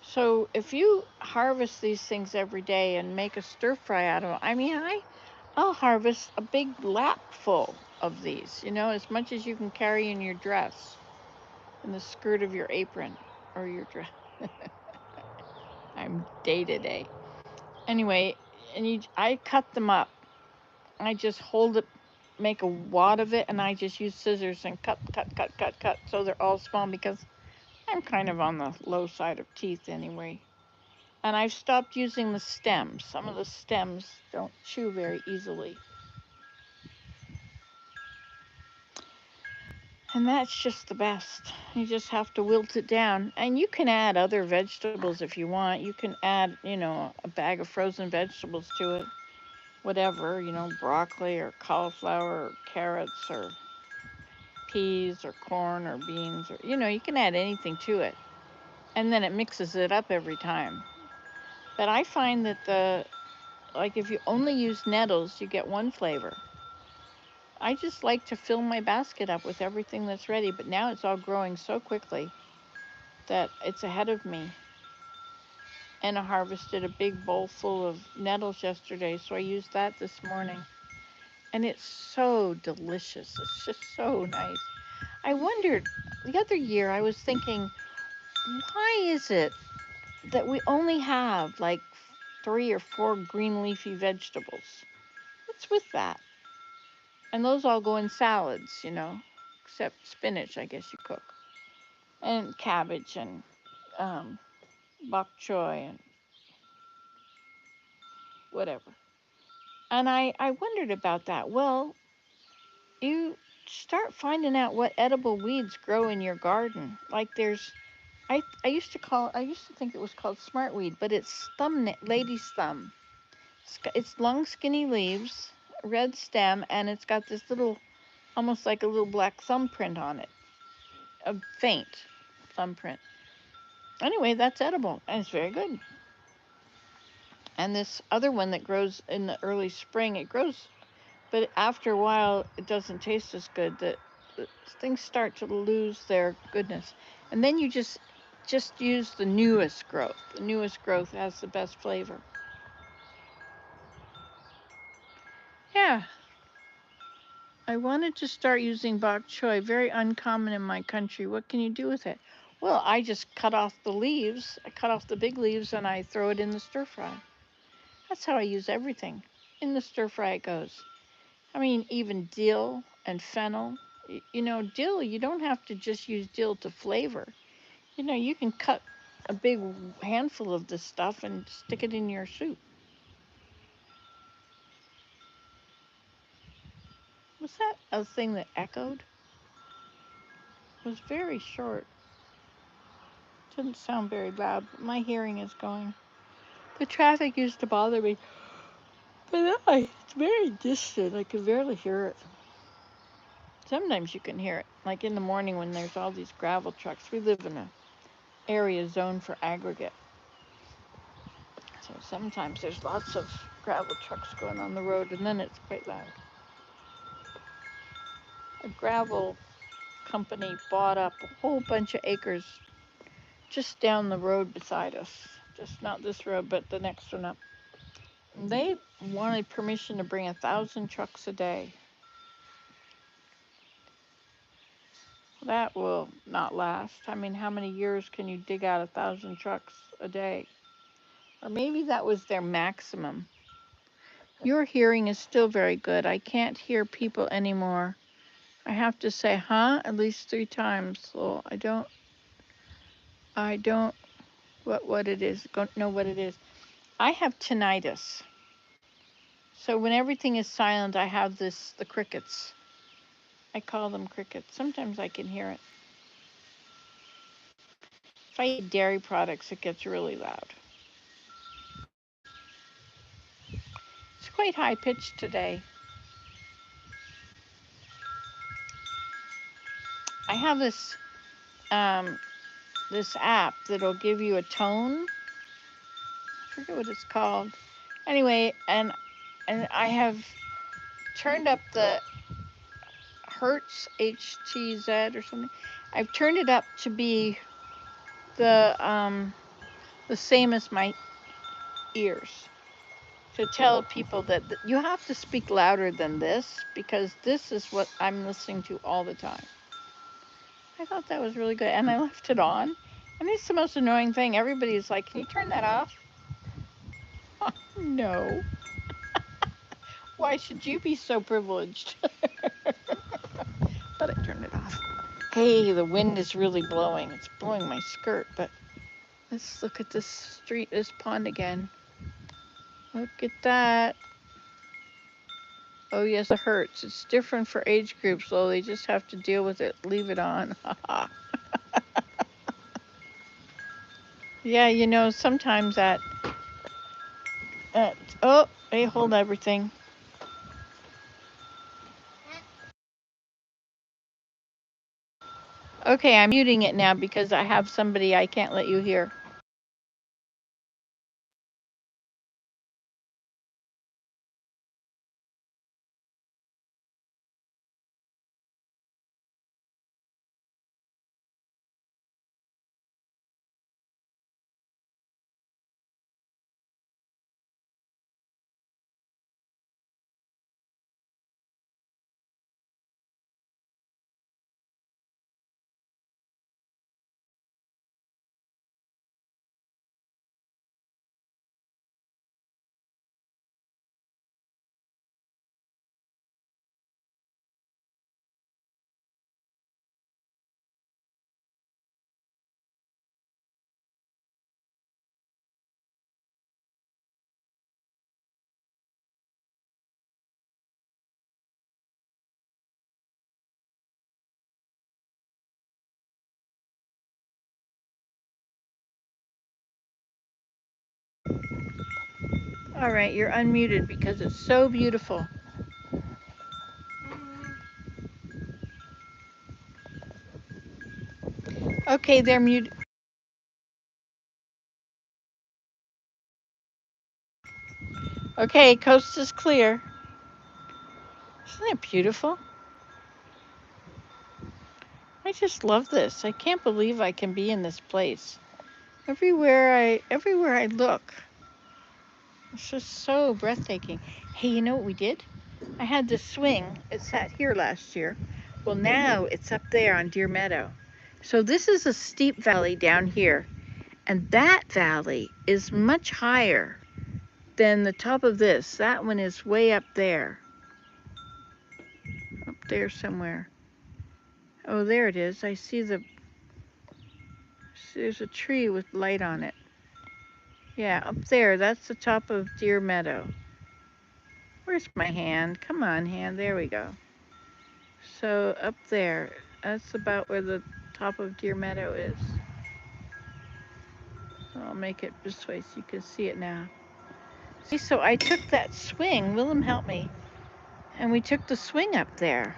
So if you harvest these things every day and make a stir fry out of them, I'll harvest a big lap full of these, as much as you can carry in your dress, in the skirt of your apron or your dress. I'm day to day. Anyway, I cut them up. I just hold it, make a wad of it, and I just use scissors and cut, cut, cut, cut, cut, so they're all small because I'm kind of on the low side of teeth anyway. And I've stopped using the stems. Some of the stems don't chew very easily. And that's just the best. You just have to wilt it down. And you can add other vegetables if you want. You can add, a bag of frozen vegetables to it. Whatever, broccoli or cauliflower or carrots or peas or corn or beans or, you can add anything to it. And then it mixes it up every time. But I find that if you only use nettles, you get one flavor. I just like to fill my basket up with everything that's ready, but now it's all growing so quickly that it's ahead of me. And I harvested a big bowl full of nettles yesterday, so I used that this morning. And it's so delicious. It's just so nice. I wondered, the other year I was thinking, why is it that we only have like 3 or 4 green leafy vegetables? What's with that? And those all go in salads, except spinach, I guess you cook, and cabbage and bok choy and whatever. And I wondered about that. Well, you start finding out what edible weeds grow in your garden. Like I used to think it was called smartweed, but it's lady's thumb. It's long, skinny leaves, red stem, and it's got this little, almost like a little black thumbprint on it, a faint thumbprint. Anyway, that's edible and it's very good. And this other one that grows in the early spring, it grows, but after a while, it doesn't taste as good. Things start to lose their goodness, and then you just use the newest growth. The newest growth has the best flavor. Yeah, I wanted to start using bok choy, very uncommon in my country. What can you do with it? Well, I just cut off the leaves. I cut off the big leaves and I throw it in the stir fry. That's how I use everything. In the stir fry it goes. I mean, even dill and fennel, You know, dill, you don't have to just use dill to flavor. You know, you can cut a big handful of this stuff and stick it in your soup. Was that a thing that echoed? It was very short. Didn't sound very loud, but my hearing is going. The traffic used to bother me, but now it's very distant. I can barely hear it. Sometimes you can hear it, like in the morning when there's all these gravel trucks. We live in an area zoned for aggregate. So sometimes there's lots of gravel trucks going on the road, and then it's quite loud. A gravel company bought up a whole bunch of acres just down the road beside us. Just not this road, but the next one up. And they wanted permission to bring 1,000 trucks a day. That will not last. I mean, how many years can you dig out 1,000 trucks a day? Or maybe that was their maximum. Your hearing is still very good. I can't hear people anymore. I have to say, huh, at least 3 times. So I don't what it is, don't know what it is. I have tinnitus. So when everything is silent, I have the crickets. I call them crickets. Sometimes I can hear it. If I eat dairy products, it gets really loud. It's quite high pitched today. I have this this app that'll give you a tone. I forget what it's called. Anyway, and I have turned up the Hertz, HTZ or something. I've turned it up to be the same as my ears, to tell people that you have to speak louder than this because this is what I'm listening to all the time. I thought that was really good, and I left it on. And it's the most annoying thing. Everybody's like, "Can you turn that off?" No. Why should you be so privileged? But I turned it off. Hey, the wind is really blowing. It's blowing my skirt, but let's look at this street, this pond again. Look at that. Oh yes, it hurts. It's different for age groups, so they just have to deal with it. Leave it on. Yeah, you know, sometimes oh, they hold everything. Okay, I'm muting it now because I have somebody I can't let you hear. All right, you're unmuted because it's so beautiful. Okay, they're muted. Okay, coast is clear. Isn't it beautiful? I just love this. I can't believe I can be in this place. Everywhere I look, it's just so breathtaking. Hey, you know what we did? I had this swing. It sat here last year. Well, now it's up there on Deer Meadow. So this is a steep valley down here, and that valley is much higher than the top of this. That one is way up there somewhere. Oh, there it is. I see there's a tree with light on it. Yeah, up there. That's the top of Deer Meadow. Where's my hand? Come on, hand. There we go. So up there, that's about where the top of Deer Meadow is. I'll make it this way so you can see it now. See, so I took that swing. Willem helped me. And we took the swing up there.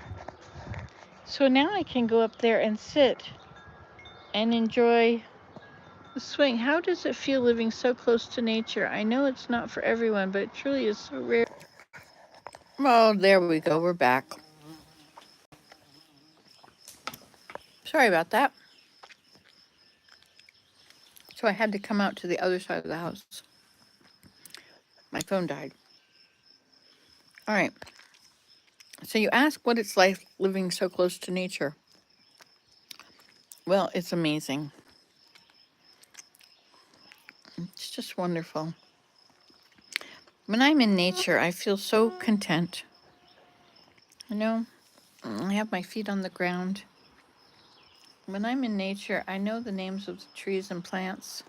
So now I can go up there and sit and enjoy the swing. How does it feel living so close to nature? I know it's not for everyone, but it truly is so rare. Oh, there we go. We're back. Sorry about that. So I had to come out to the other side of the house. My phone died. All right. So you ask what it's like living so close to nature. Well, it's amazing. It's just wonderful. When I'm in nature, I feel so content. You know, I have my feet on the ground. When I'm in nature, I know the names of the trees and plants.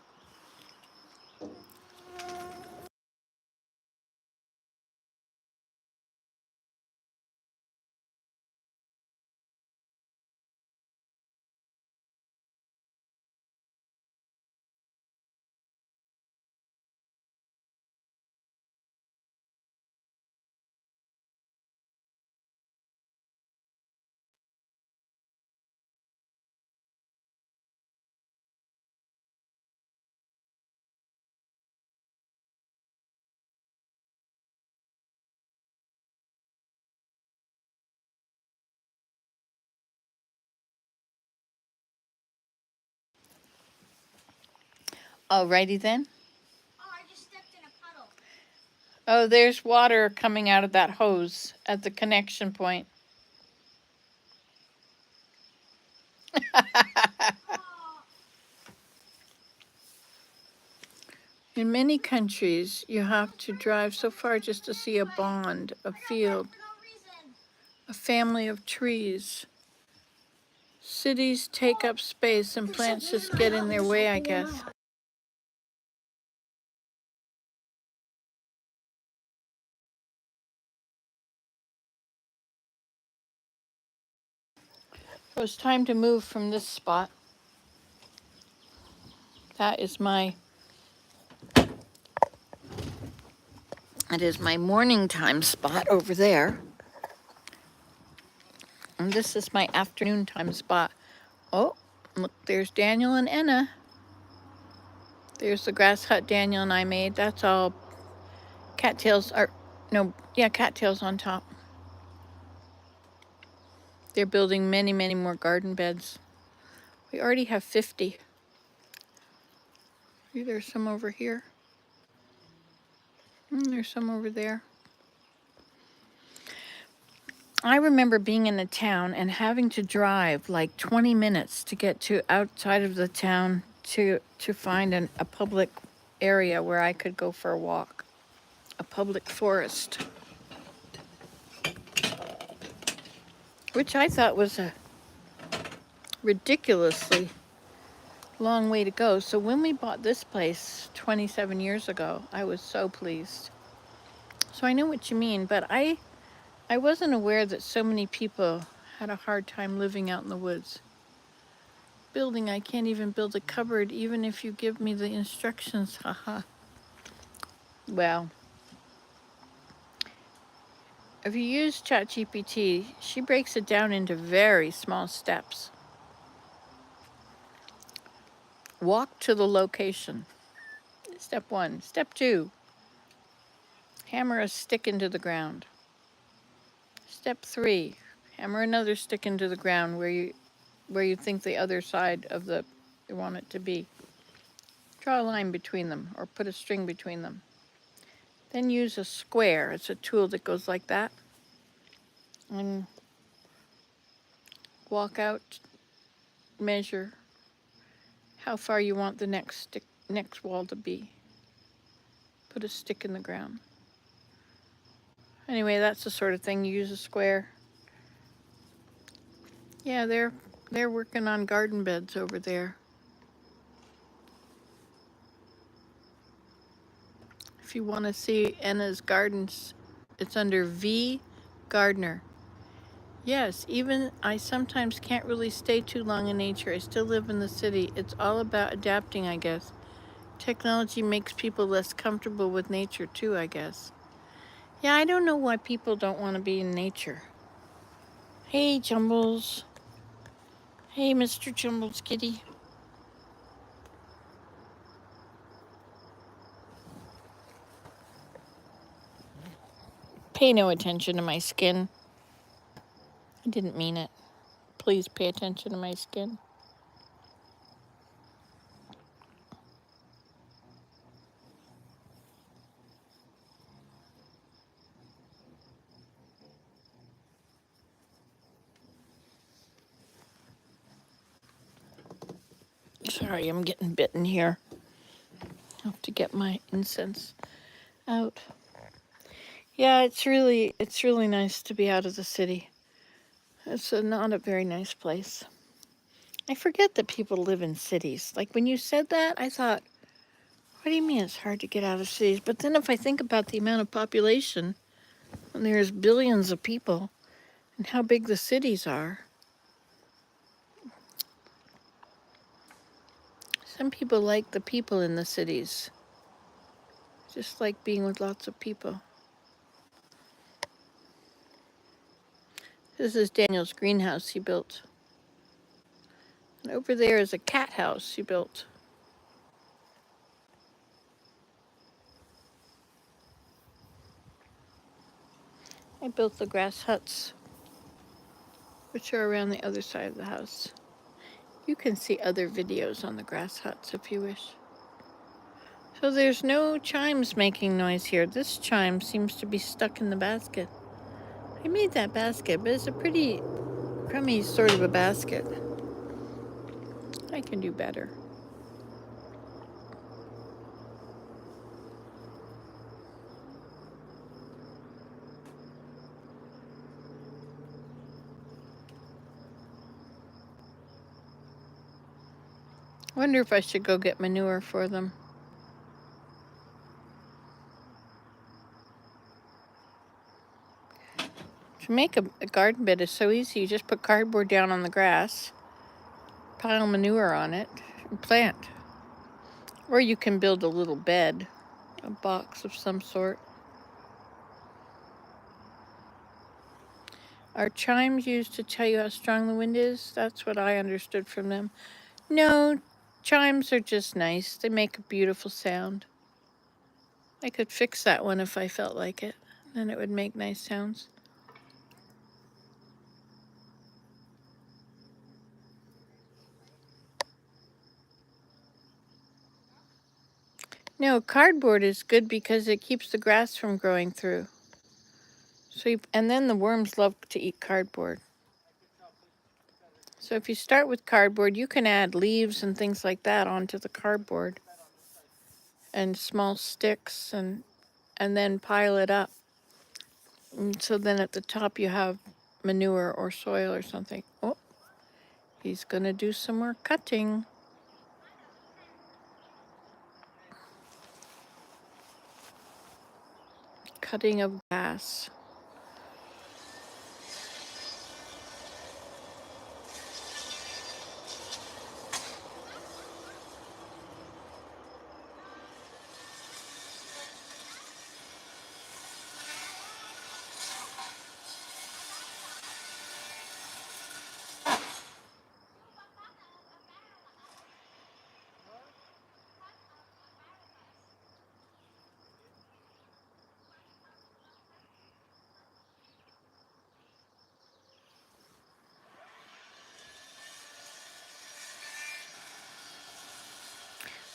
Alrighty then. Oh, I just stepped in a puddle. Oh, there's water coming out of that hose at the connection point. In many countries, you have to drive so far just to see a pond, a field, a family of trees. Cities take up space and plants just get in their way, I guess. So it's time to move from this spot. That is my morning time spot over there. And this is my afternoon time spot. Oh, look, there's Daniel and Enna. There's the grass hut Daniel and I made. That's all cattails are, no, yeah, cattails on top. They're building many, many more garden beds. We already have 50. See, there's some over here. And there's some over there. I remember being in a town and having to drive like 20 minutes to get to outside of the town to find a public area where I could go for a walk, a public forest, which I thought was a ridiculously long way to go. So when we bought this place 27 years ago, I was so pleased. So I know what you mean, but I wasn't aware that so many people had a hard time living out in the woods. Building, I can't even build a cupboard even if you give me the instructions, haha. Well, if you use ChatGPT, she breaks it down into very small steps. Walk to the location. Step 1. Step 2. Hammer a stick into the ground. Step 3. Hammer another stick into the ground where you think the other side of you want it to be. Draw a line between them or put a string between them. Then use a square. It's a tool that goes like that. And walk out, measure how far you want the next wall to be. Put a stick in the ground. Anyway, that's the sort of thing. You use a square. Yeah, they're working on garden beds over there. If you want to see Anna's gardens, it's under V Gardner. Yes, even I sometimes can't really stay too long in nature. I still live in the city. It's all about adapting, I guess. Technology makes people less comfortable with nature too, I guess. Yeah, I don't know why people don't want to be in nature. Hey, Jumbles. Hey, Mr. Jumbles kitty. Pay no attention to my skin. I didn't mean it. Please pay attention to my skin. Sorry, I'm getting bitten here. I have to get my incense out. Yeah, it's really nice to be out of the city. It's not a very nice place. I forget that people live in cities. Like when you said that, I thought, what do you mean it's hard to get out of cities? But then if I think about the amount of population, and there's billions of people, and how big the cities are, some people like the people in the cities. Just like being with lots of people. This is Daniel's greenhouse he built. And over there is a cat house he built. I built the grass huts, which are around the other side of the house. You can see other videos on the grass huts if you wish. So there's no chimes making noise here. This chime seems to be stuck in the basket. I made that basket, but it's a pretty crummy sort of a basket. I can do better. I wonder if I should go get manure for them. To make a garden bed is so easy. You just put cardboard down on the grass, pile manure on it, and plant. Or you can build a little bed, a box of some sort. Are chimes used to tell you how strong the wind is? That's what I understood from them. No, chimes are just nice. They make a beautiful sound. I could fix that one if I felt like it. Then it would make nice sounds. No, cardboard is good because it keeps the grass from growing through. And then the worms love to eat cardboard. So if you start with cardboard, you can add leaves and things like that onto the cardboard and small sticks and then pile it up. And so then at the top you have manure or soil or something. Oh, he's gonna do some more cutting. Cutting of grass.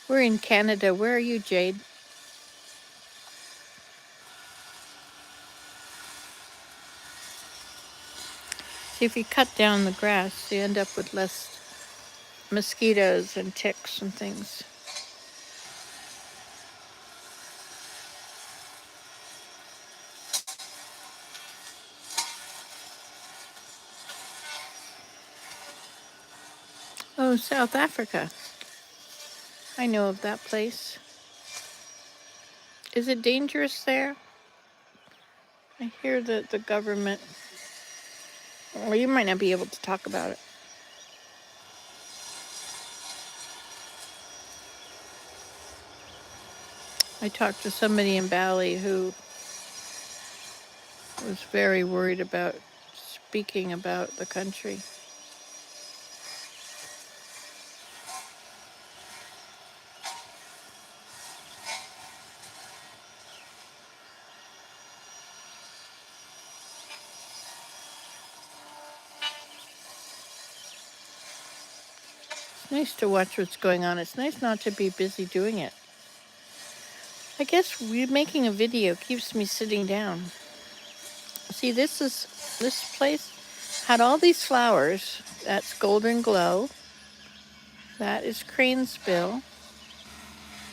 We're in Canada. Where are you, Jade? See, if you cut down the grass, you end up with less mosquitoes and ticks and things. Oh, South Africa. I know of that place. Is it dangerous there? I hear that the government... Well, you might not be able to talk about it. I talked to somebody in Bali who was very worried about speaking about the country. It's nice to watch what's going on. It's nice not to be busy doing it. I guess making a video keeps me sitting down. See, this place had all these flowers. That's Golden Glow. That is Cranesbill.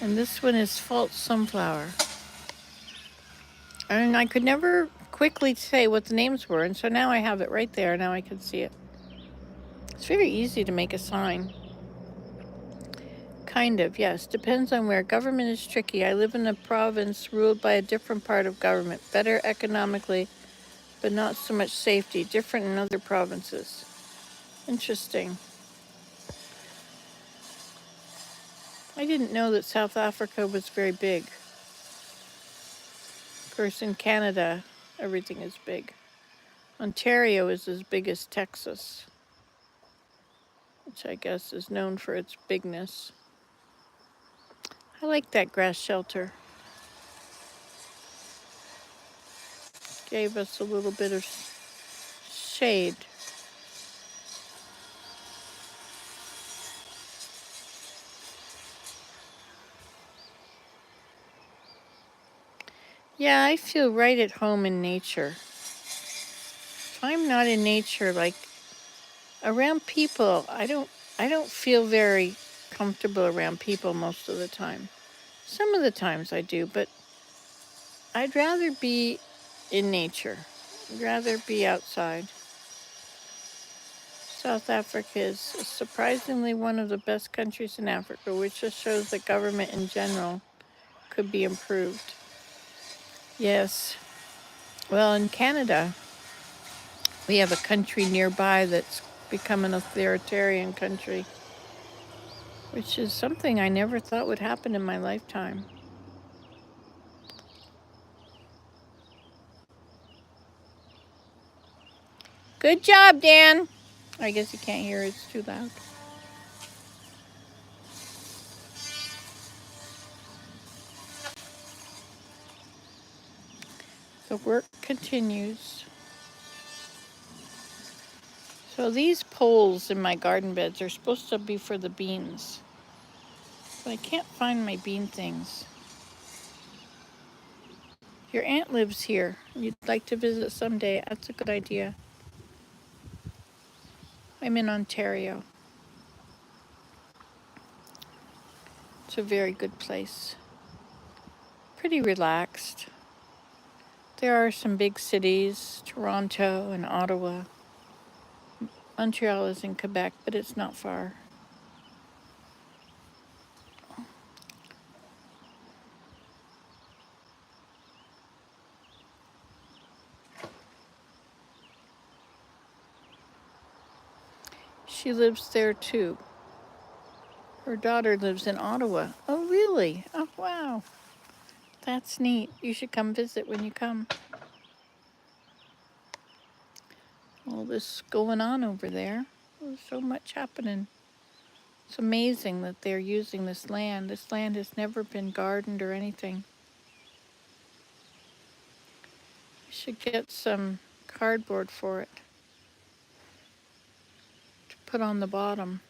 And this one is False Sunflower. And I could never quickly say what the names were, and so now I have it right there. Now I can see it. It's very easy to make a sign. Kind of, yes. Depends on where. Government is tricky. I live in a province ruled by a different part of government. Better economically, but not so much safety. Different in other provinces. Interesting. I didn't know that South Africa was very big. Of course, in Canada, everything is big. Ontario is as big as Texas, which I guess is known for its bigness. I like that grass shelter. Gave us a little bit of shade. Yeah, I feel right at home in nature. If I'm not in nature, like around people, I don't feel very comfortable around people most of the time. Some of the times I do, but I'd rather be in nature. I'd rather be outside. South Africa is surprisingly one of the best countries in Africa, which just shows that government in general could be improved. Yes. Well, in Canada, we have a country nearby that's become an authoritarian country, which is something I never thought would happen in my lifetime. Good job, Dan. I guess you can't hear, it's too loud. The work continues. So these poles in my garden beds are supposed to be for the beans, but I can't find my bean things. Your aunt lives here. You'd like to visit someday. That's a good idea. I'm in Ontario. It's a very good place. Pretty relaxed. There are some big cities, Toronto and Ottawa. Montreal is in Quebec, but it's not far. She lives there too. Her daughter lives in Ottawa. Oh, really? Oh, wow. That's neat. You should come visit when you come. All this going on over there. There's so much happening. It's amazing that they're using this land. This land has never been gardened or anything. We should get some cardboard for it to put on the bottom.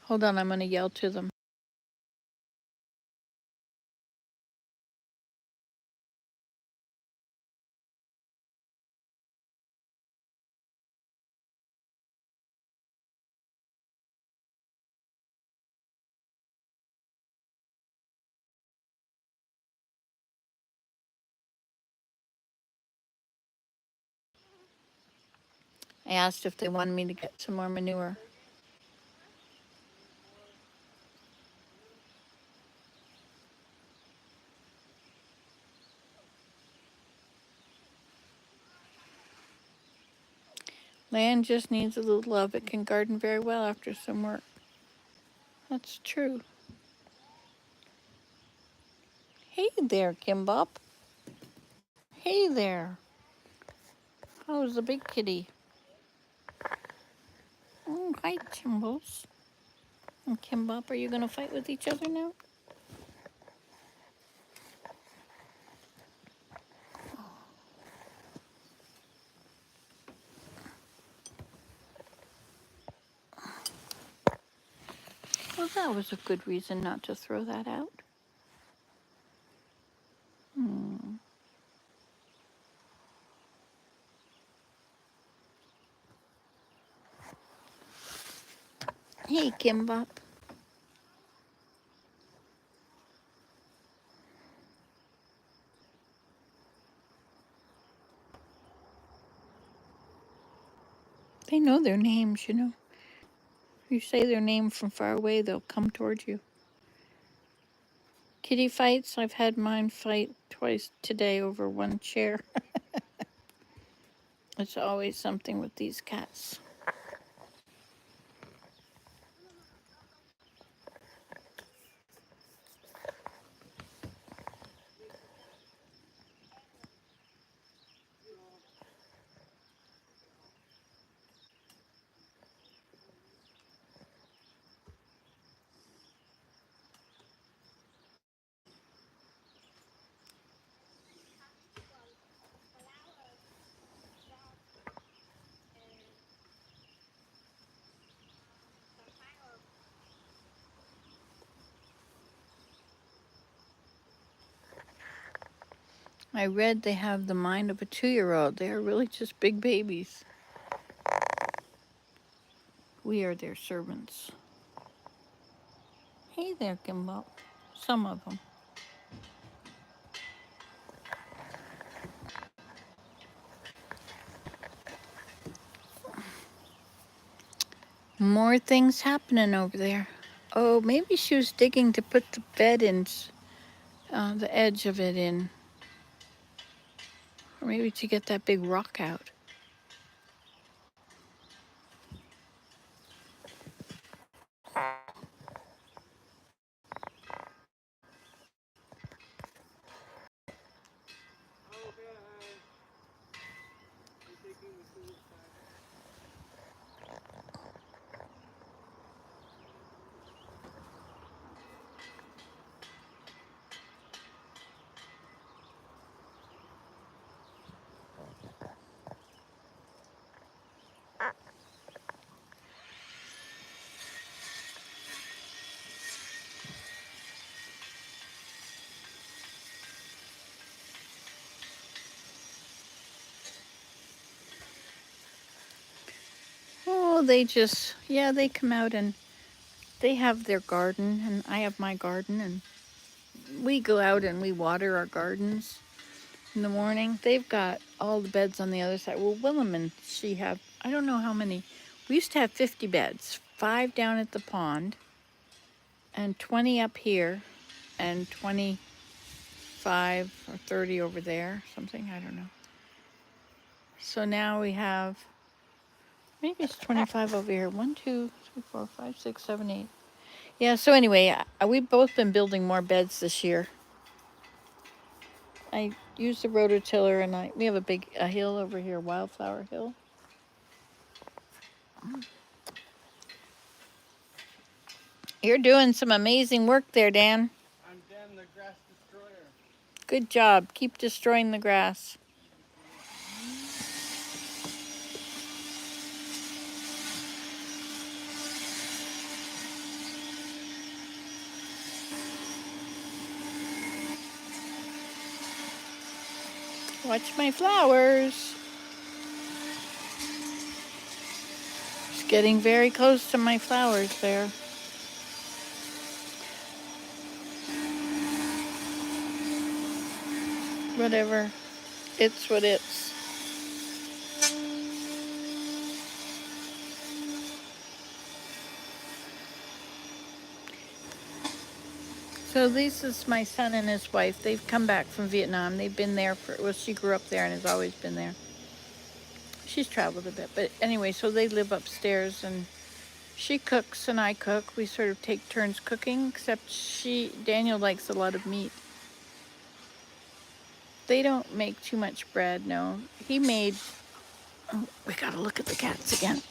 Hold on, I'm going to yell to them. I asked if they wanted me to get some more manure. Land just needs a little love. It can garden very well after some work. That's true. Hey there, Kimbop. Hey there. How's the big kitty? Oh, hi, Chimbles. And Kimbop, are you going to fight with each other now? Well, that was a good reason not to throw that out. Hmm. Hey, Kimbop. They know their names, you know. If you say their name from far away, they'll come towards you. Kitty fights, I've had mine fight twice today over one chair. It's always something with these cats. I read they have the mind of a 2-year-old. They are really just big babies. We are their servants. Hey there, Kimball. Some of them. More things happening over there. Oh, maybe she was digging to put the bed in, the edge of it in. Or maybe to get that big rock out. Oh, they come out and they have their garden, and I have my garden, and we go out and we water our gardens in the morning. They've got all the beds on the other side. Well, Willem and she have, I don't know how many. We used to have 50 beds, 5 down at the pond, and 20 up here, and 25 or 30 over there, something, I don't know. So now we have, maybe it's 25 over here. 1, 2, 3, 4, 5, 6, 7, 8. Yeah, so anyway, we've both been building more beds this year. I use the rototiller, and we have a hill over here, Wildflower Hill. You're doing some amazing work there, Dan. I'm Dan the Grass Destroyer. Good job. Keep destroying the grass. Watch my flowers. It's getting very close to my flowers there. Whatever. It's what it's. So this is my son and his wife. They've come back from Vietnam. They've been there for, well, she grew up there and has always been there. She's traveled a bit, but anyway, so they live upstairs and she cooks and I cook. We sort of take turns cooking, except Daniel likes a lot of meat. They don't make too much bread, no. He made, oh, we gotta look at the cats again.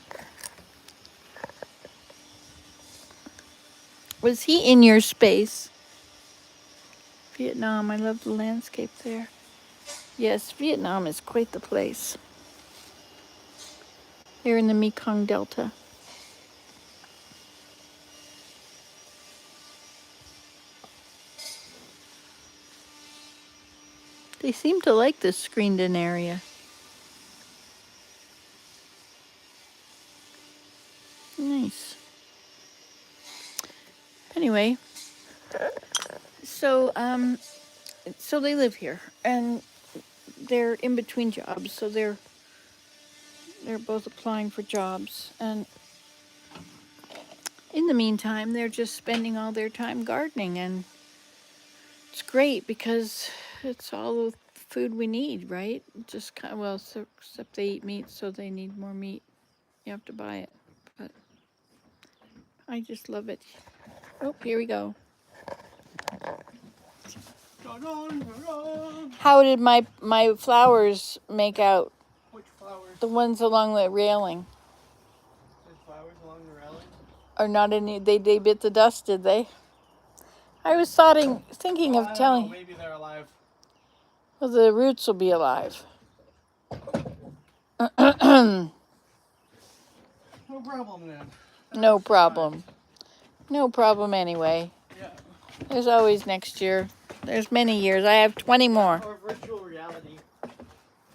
Was he in your space? Vietnam, I love the landscape there. Yes, Vietnam is quite the place. They're in the Mekong Delta. They seem to like this screened-in area. Nice. Anyway, so so they live here, and they're in between jobs, so they're both applying for jobs, and in the meantime, they're just spending all their time gardening, and it's great because it's all the food we need, right? Just kind of, well, so, except they eat meat, so they need more meat. You have to buy it, but I just love it. Oh, here we go. How did my flowers make out? Which flowers? The ones along the railing There's flowers along the railing? are not any. They bit the dust, did they? I was thinking Well, of I don't telling. know, maybe they're alive. Well, the roots will be alive. No problem then. No problem. No problem anyway. Yeah. There's always next year. There's many years. I have 20 more. Or virtual reality.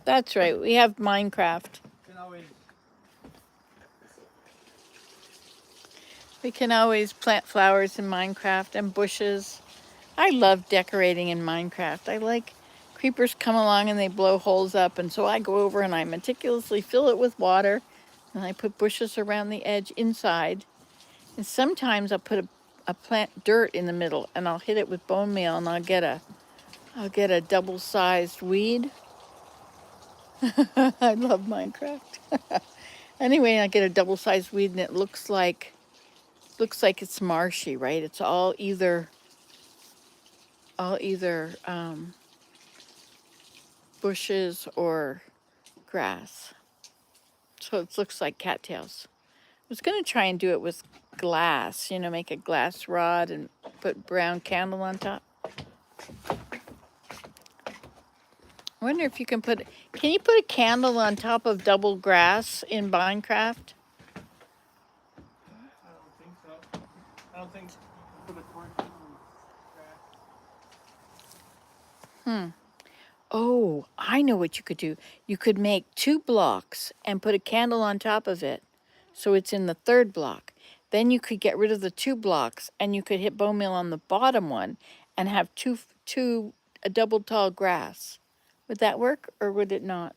That's right. We have Minecraft. Can always. We can always plant flowers in Minecraft and bushes. I love decorating in Minecraft. I like creepers come along and they blow holes up, and so I go over and I meticulously fill it with water, and I put bushes around the edge inside. And sometimes I'll put a plant dirt in the middle, and I'll hit it with bone meal, and I'll get a double-sized weed. I love Minecraft. Anyway, I get a double-sized weed, and it looks like it's marshy, right? It's all either bushes or grass. So it looks like cattails. I was going to try and do it with glass, make a glass rod and put brown candle on top. I wonder if you can put a candle on top of double grass in Minecraft? I don't think so. I don't think you can put a torch in the grass. Oh, I know what you could do. You could make 2 blocks and put a candle on top of it, so it's in the 3rd block. Then you could get rid of the 2 blocks, and you could hit bone meal on the bottom one and have a double tall grass. Would that work, or would it not?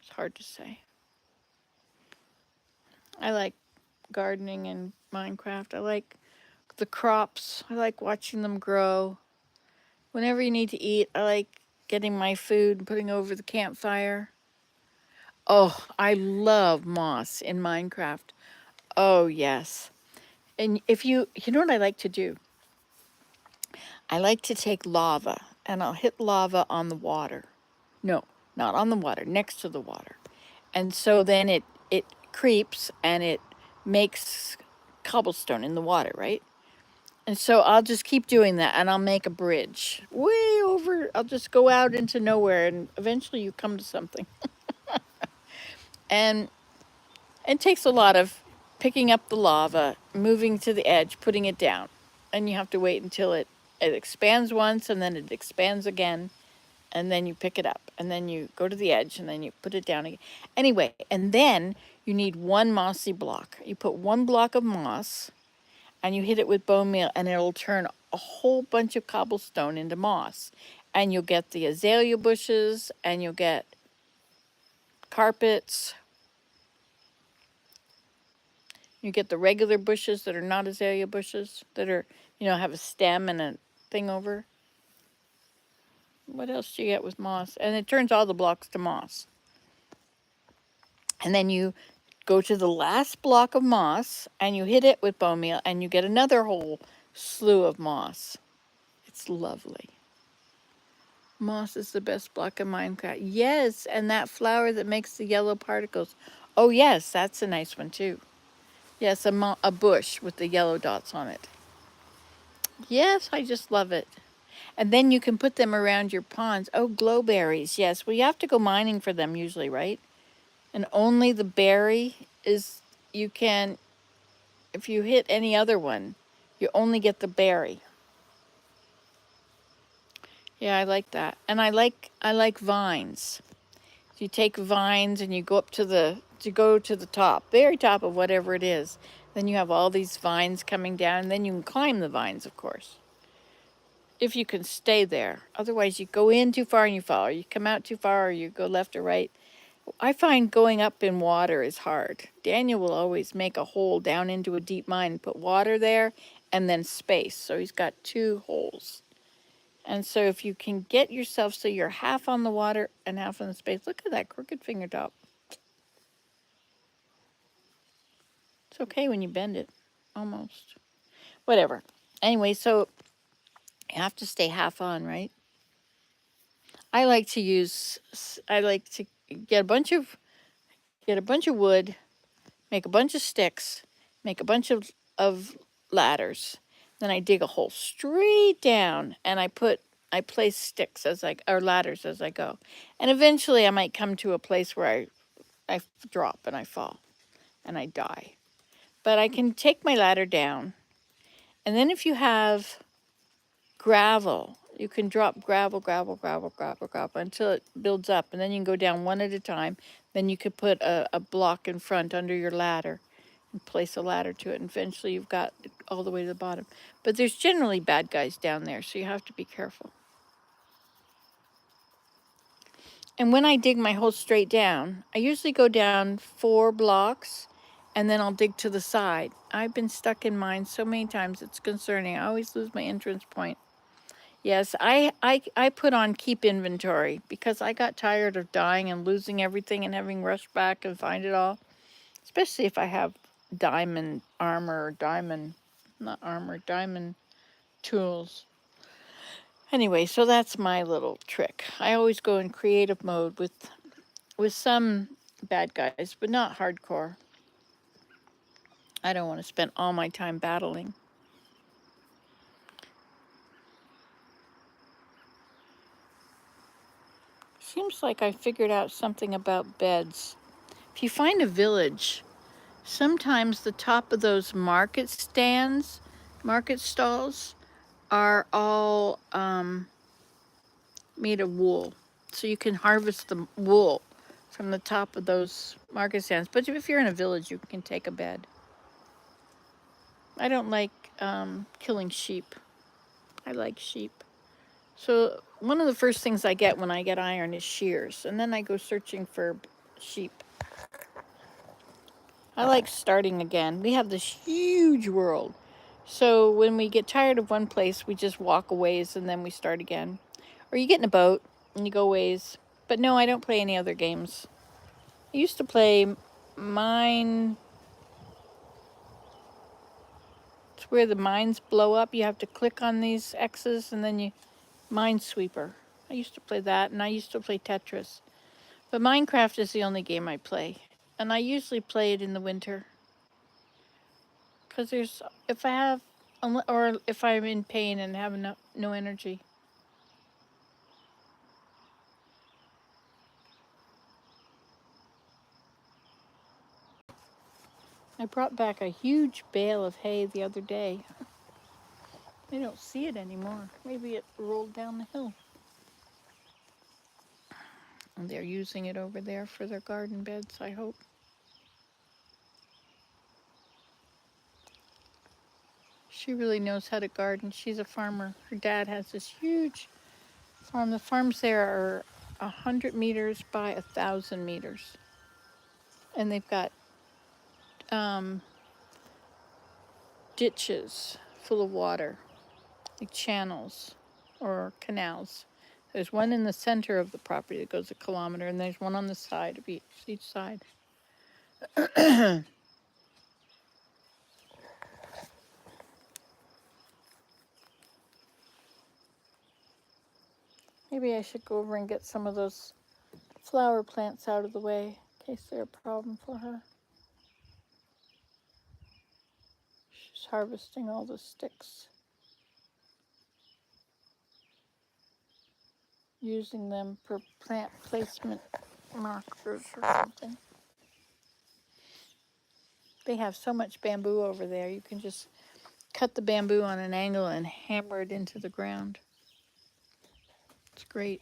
It's hard to say. I like gardening in Minecraft. I like the crops. I like watching them grow. Whenever you need to eat, I like getting my food and putting over the campfire. Oh, I love moss in Minecraft. Oh, yes. And if you know what I like to do? I like to take lava and I'll hit lava on the water. No, not on the water, next to the water. And so then it creeps and it makes cobblestone in the water, right? And so I'll just keep doing that and I'll make a bridge way over. I'll just go out into nowhere and eventually you come to something. And it takes a lot of picking up the lava, moving to the edge, putting it down. And you have to wait until it expands once and then it expands again. And then you pick it up and then you go to the edge and then you put it down again. Anyway, and then you need 1 mossy block. You put 1 block of moss and you hit it with bone meal and it'll turn a whole bunch of cobblestone into moss. And you'll get the azalea bushes and you'll get carpets. You get the regular bushes that are not azalea bushes, that are You know, have a stem and a thing over. What else do you get with moss? And it turns all the blocks to moss. And then you go to the last block of moss and you hit it with bone meal and you get another whole slew of moss. It's lovely. Moss is the best block in Minecraft. Yes, and that flower that makes the yellow particles. Oh yes, that's a nice one too. Yes, a bush with the yellow dots on it. Yes, I just love it. And then you can put them around your ponds. Oh, glowberries. Yes, well, you have to go mining for them usually, right? And only the berry is, you can, if you hit any other one, you only get the berry. Yeah, I like that. And I like vines. You take vines and you go up to the top, very top of whatever it is. Then you have all these vines coming down, and then you can climb the vines, of course, if you can stay there. Otherwise, you go in too far and you fall, or you come out too far, or you go left or right. I find going up in water is hard. Daniel will always make a hole down into a deep mine and put water there and then space. So he's got 2 holes. And so if you can get yourself so you're half on the water and half on the space, look at that crooked fingertop. It's okay when you bend it, almost. Whatever. Anyway, so you have to stay half on, right? I like to get a bunch of wood, make a bunch of sticks, make a bunch of ladders. Then I dig a hole straight down and I place sticks or ladders as I go. And eventually I might come to a place where I drop and I fall and I die. But I can take my ladder down. And then if you have gravel, you can drop gravel until it builds up. And then you can go down one at a time. Then you could put a block in front under your ladder and place a ladder to it. And eventually you've got it all the way to the bottom. But there's generally bad guys down there, so you have to be careful. And when I dig my hole straight down, I usually go down 4 blocks and then I'll dig to the side. I've been stuck in mines so many times, it's concerning. I always lose my entrance point. Yes, I put on keep inventory because I got tired of dying and losing everything and having rushed back and find it all. Especially if I have diamond armor, diamond tools. Anyway, so that's my little trick. I always go in creative mode with some bad guys, but not hardcore. I don't want to spend all my time battling. Seems like I figured out something about beds. If you find a village, sometimes the top of those market stalls, are all made of wool. So you can harvest the wool from the top of those market stands. But if you're in a village, you can take a bed. I don't like killing sheep. I like sheep. So one of the first things I get when I get iron is shears, and then I go searching for sheep. I like starting again. We have this huge world. So when we get tired of one place, we just walk a ways and then we start again. Or you get in a boat and you go ways. But no, I don't play any other games. I used to play mine. It's where the mines blow up. You have to click on these X's and then you Minesweeper. I used to play that, and I used to play Tetris. But Minecraft is the only game I play. And I usually play it in the winter. Because if I'm in pain and have no energy. I brought back a huge bale of hay the other day. I don't see it anymore. Maybe it rolled down the hill. And they're using it over there for their garden beds, I hope. She really knows how to garden. She's a farmer. Her dad has this huge farm. The farms there are 100 meters by 1,000 meters. And they've got ditches full of water. like channels or canals. There's one in the center of the property that goes a kilometer, and there's one on the side of each side. Maybe I should go over and get some of those flower plants out of the way in case they're a problem for her. She's harvesting all the sticks, using them for plant placement markers or something. They have so much bamboo over there, you can just cut the bamboo on an angle and hammer it into the ground. It's great.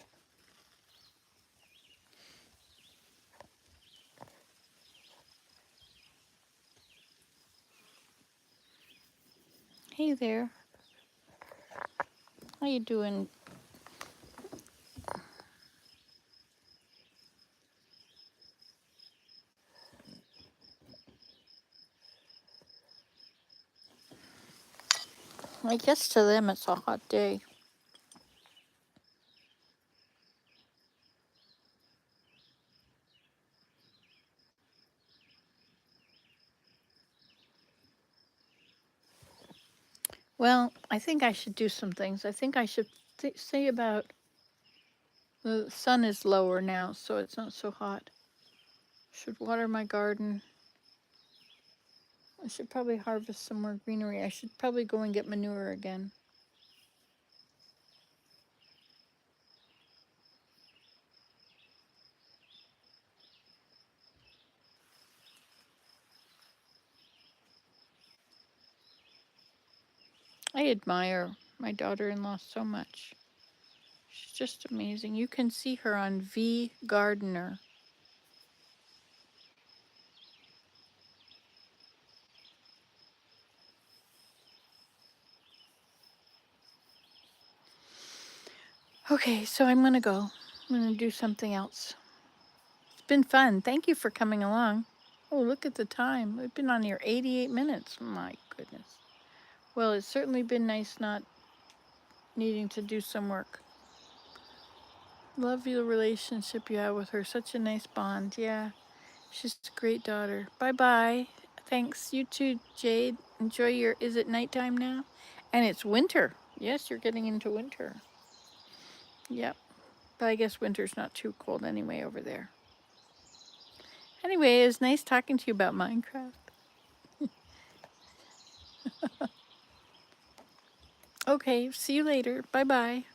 Hey there. How you doing? I guess to them it's a hot day. Well, I think I should do some things. I think I should say about the sun is lower now, so it's not so hot. Should water my garden. I should probably harvest some more greenery. I should probably go and get manure again. I admire my daughter-in-law so much. She's just amazing. You can see her on V Gardener. Okay, so I'm gonna go. I'm gonna do something else. It's been fun. Thank you for coming along. Oh, look at the time. We've been on here 88 minutes. My goodness. Well, it's certainly been nice not needing to do some work. Love the relationship you have with her. Such a nice bond. Yeah, she's a great daughter. Bye-bye. Thanks. You too, Jade. Enjoy your... Is it nighttime now? And it's winter. Yes, you're getting into winter. Yep. But I guess winter's not too cold anyway over there. Anyway, it was nice talking to you about Minecraft. Okay, see you later. Bye-bye.